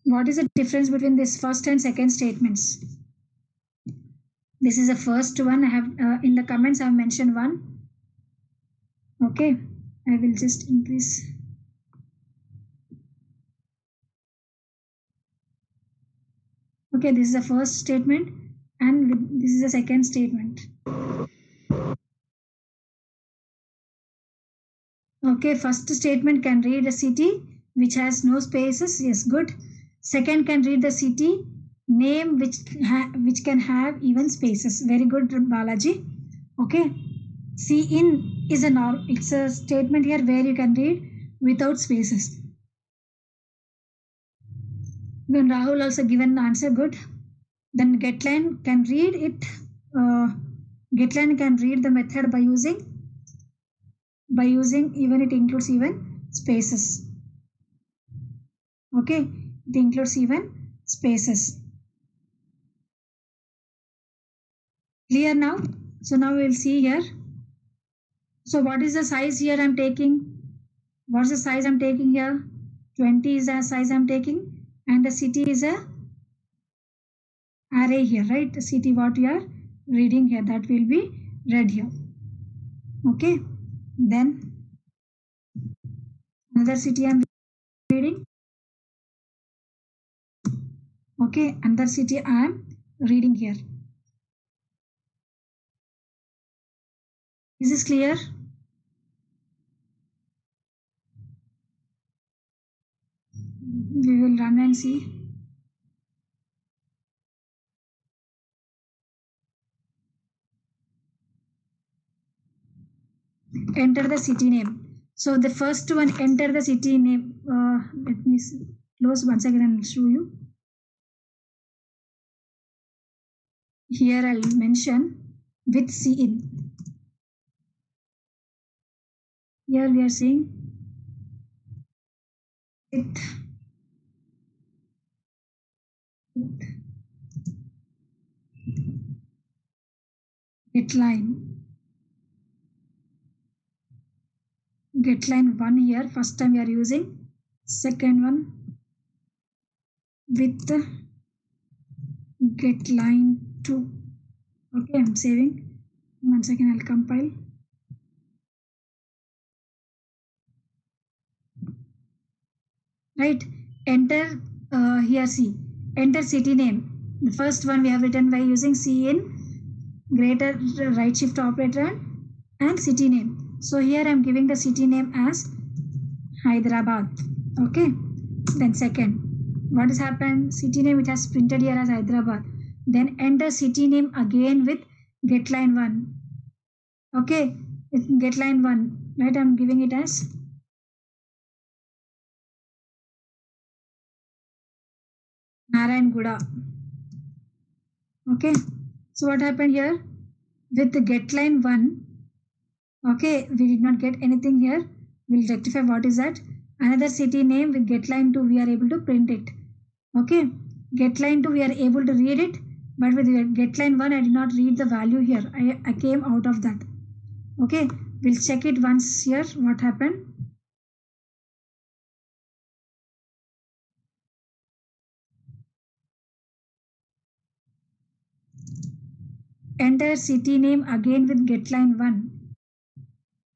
What is the difference between this first and second statements? This is the first one. I have in the comments I have mentioned one. Okay, I will just increase. Okay, this is the first statement and this is the second statement. Okay, first statement can read a city which has no spaces. Yes, good. Second can read the city name which can have even spaces. Very good, Balaji. Okay. See in is it's a statement here where you can read without spaces. Then Rahul also given the answer good. Then getline can read it. Getline can read the method by using even it includes even spaces. Okay, it includes even spaces. Clear now? So now we will see here. So what is the size here I'm taking? What's the size I'm taking here? 20 is the size I'm taking and the city is a array here, right? The city what you are reading here, that will be read here. Okay, then another city I'm reading. Okay, another city I am reading here. Is this clear? We will run and see. Enter the city name. So the first one, enter the city name. Let me close once again and show you. Here I'll mention with cin. Here we are saying with getline. Getline 1 here. First time we are using. Second one with getline 2. Okay, I'm saving. 1 second, I'll compile. Right, enter here see, enter city name. The first one we have written by using cin greater right shift operator and city name. So here I'm giving the city name as Hyderabad. Okay, then second, what has happened? City name it has printed here as Hyderabad. Then enter city name again with getline 1. Okay, getline 1, right? I'm giving it as Narayanguda. Okay, so what happened here? With the getline 1, okay, we did not get anything here. We'll rectify what is that. Another city name with getline 2, we are able to print it. Okay, getline 2, we are able to read it, but with getline 1, I did not read the value here. I came out of that. Okay, we'll check it once here. What happened? Enter city name again with getline 1.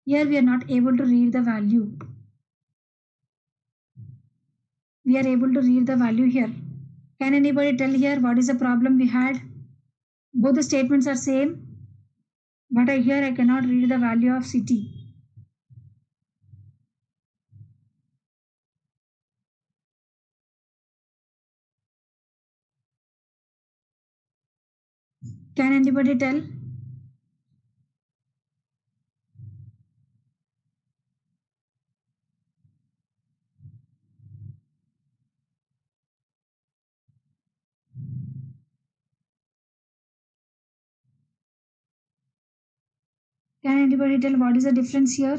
Here we are not able to read the value. We are able to read the value here. Can anybody tell here what is the problem we had? Both the statements are same, but here I cannot read the value of city. Can anybody tell? Can anybody tell what is the difference here?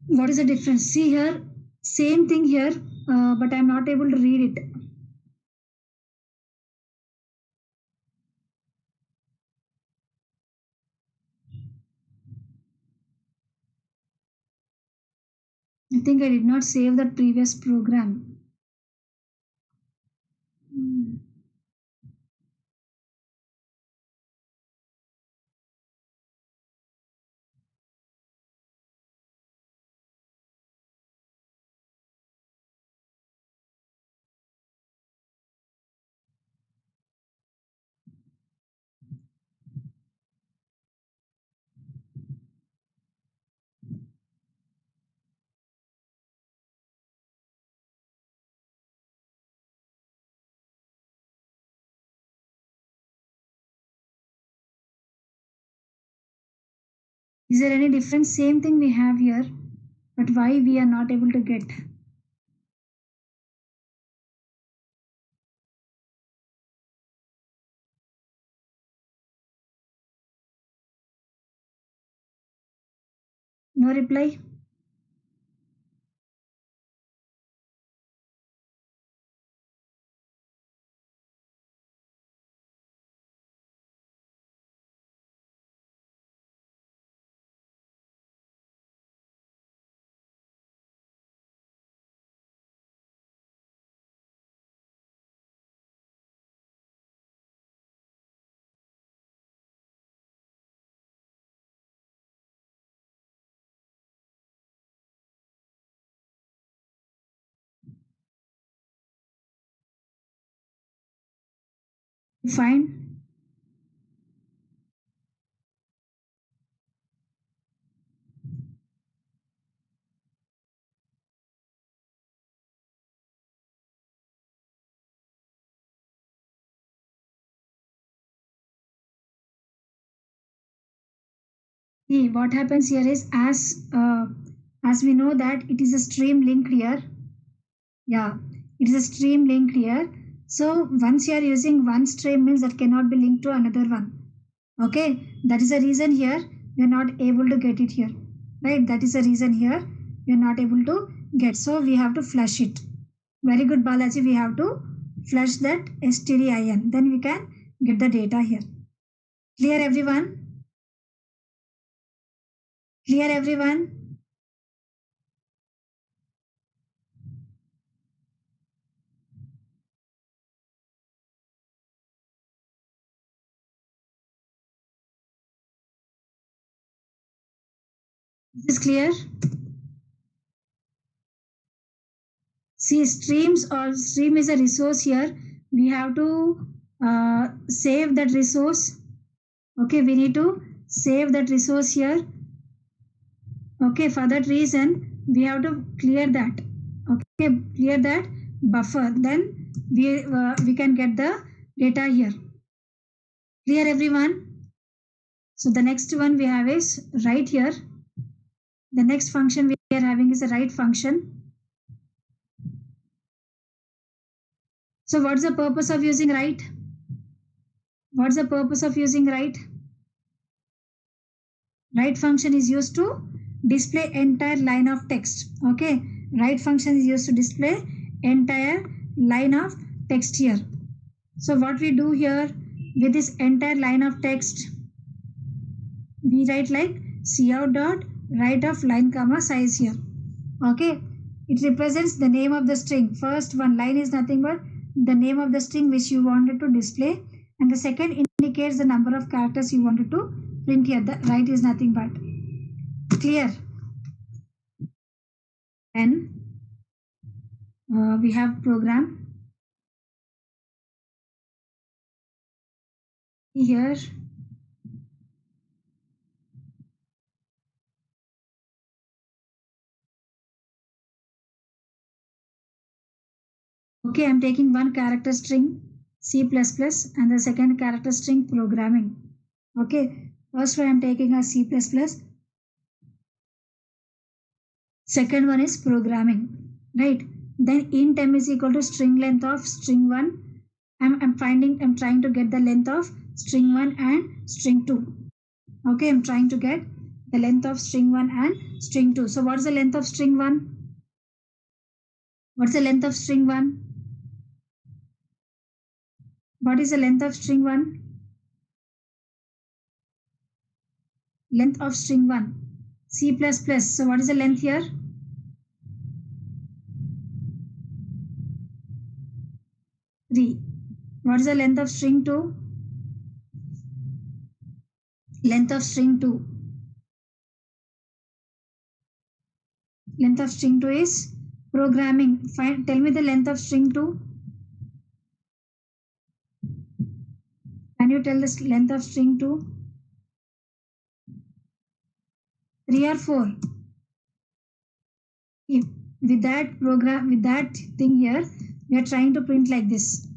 What is the difference? See here, same thing here, but I'm not able to read it. I think I did not save that previous program. Hmm. Is there any difference? Same thing we have here, but why we are not able to get? No reply? Fine. See, what happens here is as we know that it is a stream linked here. Yeah, it is a stream linked here. So once you are using one stream means that cannot be linked to another one. Okay, that is the reason here we are not able to get it here. Right, that is the reason here we are not able to get. So we have to flush it. Very good, Balaji. We have to flush that stdin. Then we can get the data here. Clear, everyone? Clear, everyone? This is clear? See, stream is a resource here. We have to save that resource. Okay, we need to save that resource here. Okay, for that reason, we have to clear that. Okay, clear that buffer. Then we can get the data here. Clear, everyone? So the next one we have is write here. The next function we are having is a write function. So what's the purpose of using write? What's the purpose of using write? Write function is used to display entire line of text. Okay, write function is used to display entire line of text here. So what we do here with this entire line of text, we write like cout dot write of line comma size here. Okay, it represents the name of the string. First one line is nothing but the name of the string which you wanted to display, and the second indicates the number of characters you wanted to print here. The write is nothing but. Clear? N. we have program here. Okay, I'm taking one character string C++ and the second character string programming. Okay, first one I'm taking a C++, second one is programming, right? Then int m is equal to string length of string 1. I'm trying to get the length of string 1 and string 2. Okay, I'm trying to get the length of string 1 and string 2. So what's the length of string 1? What's the length of string 1? What is the length of string 1? Length of string 1. C++. So what is the length here? 3. What is the length of string 2? Length of string 2. Length of string 2 is programming. Tell me the length of string 2. Can you tell the length of string 2? 3 or 4? If with that thing here, we are trying to print like this.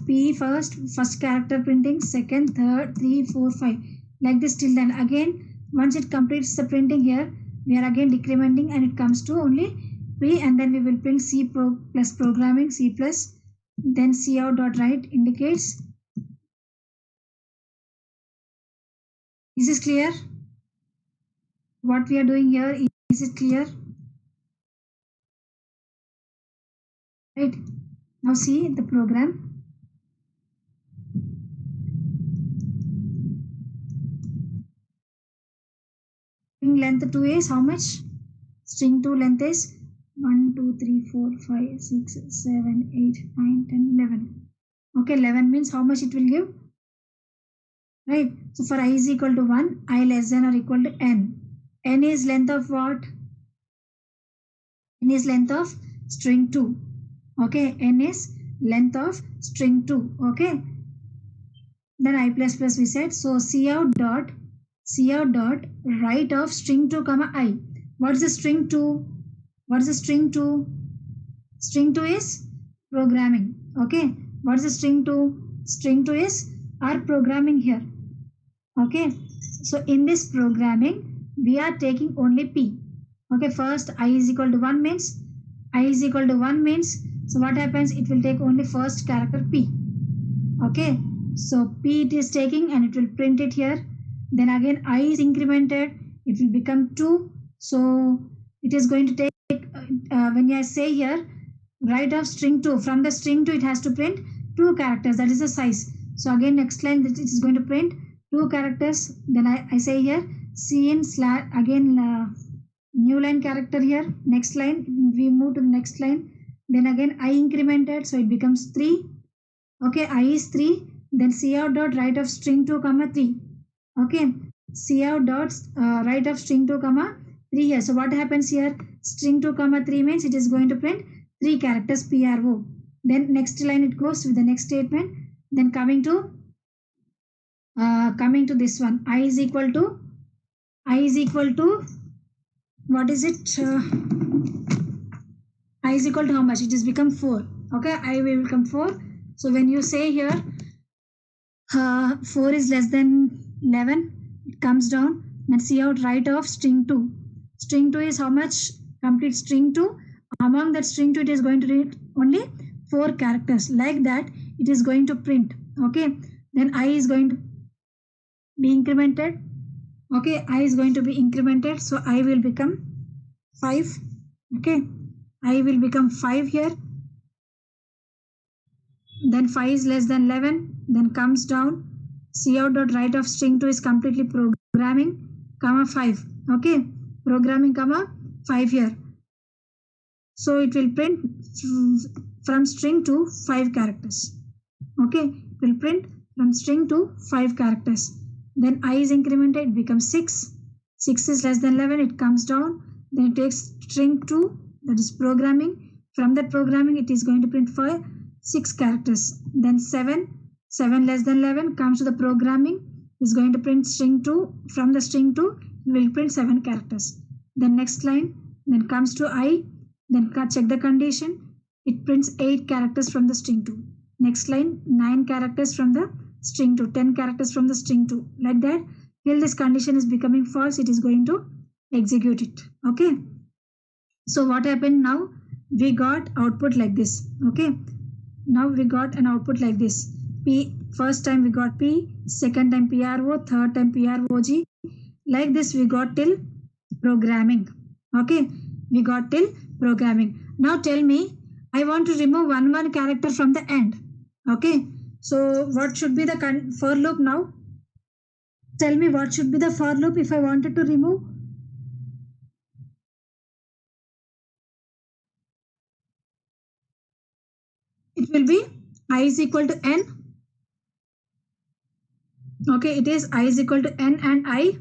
P first character printing, second, third, 3, 4, 5. Like this till then. Again, once it completes the printing here, we are again decrementing and it comes to only P, and then we will print C plus programming, C plus, then cout dot write indicates. Is this clear? What we are doing here, is it clear? Right. Now see the program. String length 2 is how much? String 2 length is 1, 2, 3, 4, 5, 6, 7, 8, 9, 10, 11. Okay, 11 means how much it will give? Right. So for I is equal to 1, I less than or equal to n. N is length of what? N is length of string 2. Okay, n is length of string 2. Okay. Then I plus plus we said. So cout dot write of string 2 comma I. What is the string 2? What is the string 2? String 2 is programming. Okay. What is the string 2? String 2 is our programming here. Okay. So in this programming, we are taking only P. Okay. First I is equal to 1 means, so what happens? It will take only first character P. Okay. So P it is taking and it will print it here. Then again I is incremented. It will become 2. So it is going to take, when I say here, write of string 2. From the string 2 it has to print 2 characters. That is the size. So again next line it is going to print 2 characters. Then I say here cin slash, again new line character here. Next line we move to the next line. Then again I incremented, so it becomes 3. Okay, I is 3. Then cout dot write of string 2 comma 3. Okay, cout dot write of string 2 comma 3 here. So what happens here? String 2 comma 3 means it is going to print 3 characters PRO. Then next line it goes with the next statement. Then coming to this one, I is equal to what is it? I is equal to how much? It has become 4. Okay, I will become 4. So when you say here 4 is less than 11, it comes down. Then cout write of string 2. String 2 is how much? Complete string 2. Among that string 2, it is going to read only 4 characters. Like that, it is going to print. Okay. Then I is going to be incremented. Okay, I is going to be incremented. So I will become 5. Okay, I will become 5 here. Then 5 is less than 11. Then comes down. Cout dot write of string 2 is completely programming, comma 5. Okay, programming, comma 5 here. So it will print from string to 5 characters. Okay, it will print from string to 5 characters. Then I is incremented, it becomes 6. 6 is less than 11, it comes down. Then it takes string 2, that is programming, From that programming, it is going to print for 6 characters. Then 7 less than 11 comes to the programming, is going to print string 2. From the string 2, it will print 7 characters. Then next line, then comes to I, then check the condition, it prints 8 characters from the string 2. Next line, 9 characters from the string 2, 10 characters from the string 2. Like that, till this condition is becoming false, it is going to execute it. Okay. So what happened now? We got output like this. Okay. Now we got an output like this. P, first time we got P, second time PRO, third time PROG. Like this we got till programming. Okay. We got till programming. Now tell me, I want to remove one character from the end. Okay. So what should be the for loop now? Tell me what should be the for loop if I wanted to remove. It will be I is equal to n. Okay, it is I is equal to n and I.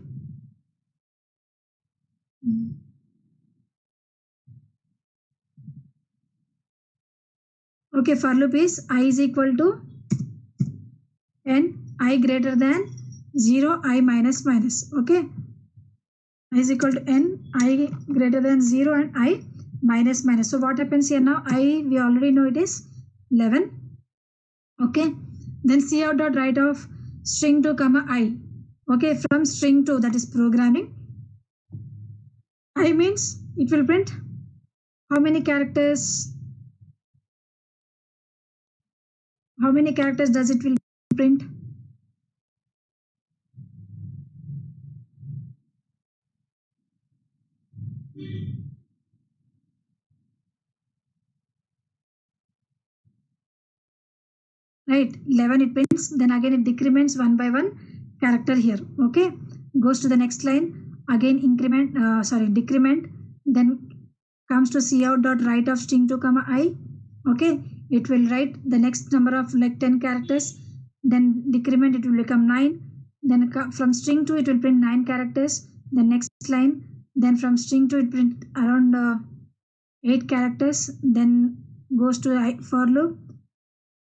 Okay, for loop is I is equal to n, I greater than 0, I minus minus. Okay, I is equal to n, I greater than 0 and I minus minus. So what happens here now? I, we already know it is 11. Okay, then cout dot write of string 2 comma I. Okay, from string 2, that is programming. I means it will print how many characters? How many characters does it will print? Right, 11 it prints, then again it decrements one by one character here. Okay, goes to the next line, again decrement, then comes to cout dot write of string 2 comma I. Okay, it will write the next number of like 10 characters, then decrement, it will become 9, then from string 2 it will print 9 characters, the next line, then from string 2 it print around 8 characters, then goes to for loop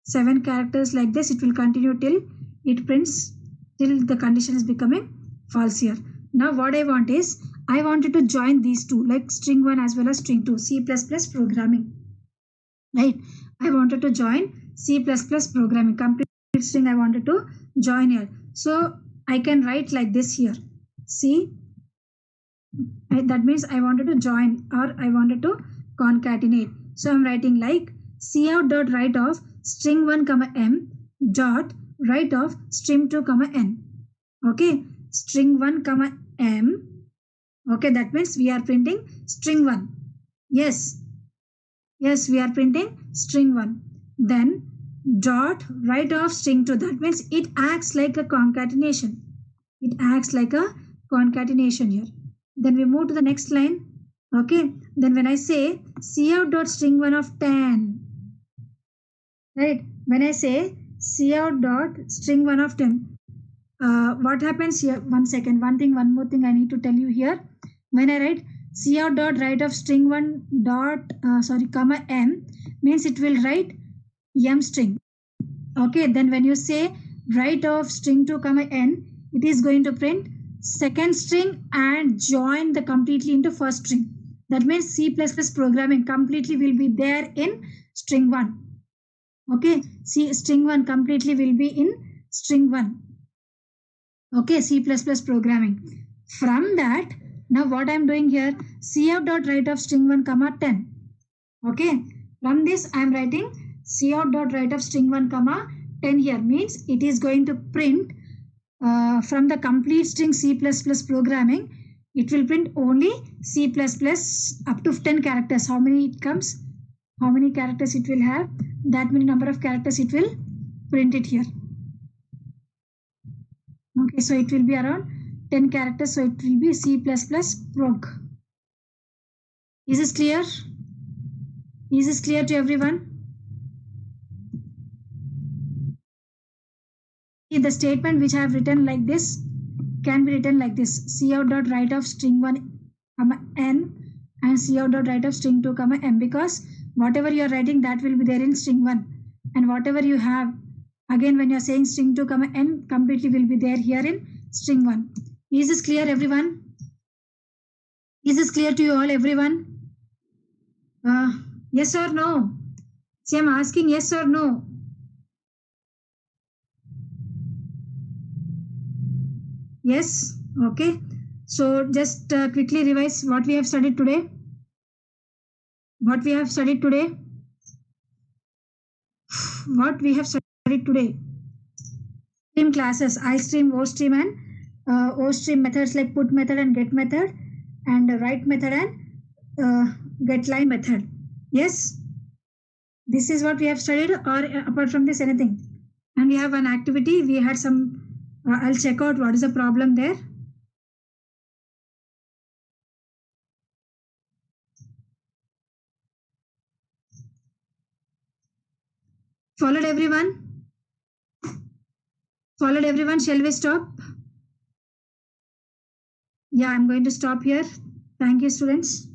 7 characters. Like this it will continue till it prints till the condition is becoming false here. Now what I want is, I wanted to join these two, like string 1 as well as string 2, C++ programming. Right, I wanted to join C++ programming, complete string I wanted to join here. So I can write like this here, C, that means I wanted to join or I wanted to concatenate. So I'm writing like cout dot write of string 1 comma m dot write of string 2 comma n. Okay, string 1 comma m. Okay, that means we are printing string 1. Yes, we are printing string 1. Then dot write of string 2, that means it acts like a concatenation. It acts like a concatenation here. Then we move to the next line. Okay, then when I say cout dot string 1 of 10, right, when I say cout dot string 1 of 10, what happens here? One more thing I need to tell you here. When I write cout dot write of string 1 dot comma m, means it will write m string. Okay, then when you say write of string 2 comma n, it is going to print second string and join the completely into first string. That means C++ programming completely will be there in string 1. Okay, string 1 completely will be in string 1. Okay, C++ programming. From that, now what I am doing here, cout dot write of string 1 comma 10. Okay, from this I am writing cout dot write of string 1 comma 10 here, means it is going to print from the complete string C++ programming, it will print only C++ up to 10 characters. How many it comes? How many characters it will have? That many number of characters it will print it here. Okay, so it will be around 10 characters, so it will be C++ prog. Is this clear? Is this clear to everyone? The statement which I have written like this can be written like this: cout dot write of string 1 comma n and cout dot write of string 2 comma m, because Whatever you are writing, that will be there in string 1. And whatever you have, again when you are saying string 2, n completely will be there here in string 1. Is this clear, everyone? Is this clear to you all, everyone? Yes or no? See, I'm asking yes or no. Yes? Okay. So just quickly revise what we have studied today. What we have studied today? What we have studied today? Stream classes, iStream, OStream, and OStream methods like put method and get method, and write method and getLine method. Yes? This is what we have studied, or apart from this, anything? And we have an activity. We had some, I'll check out what is the problem there. Followed everyone? Followed everyone? Shall we stop? Yeah, I'm going to stop here. Thank you, students.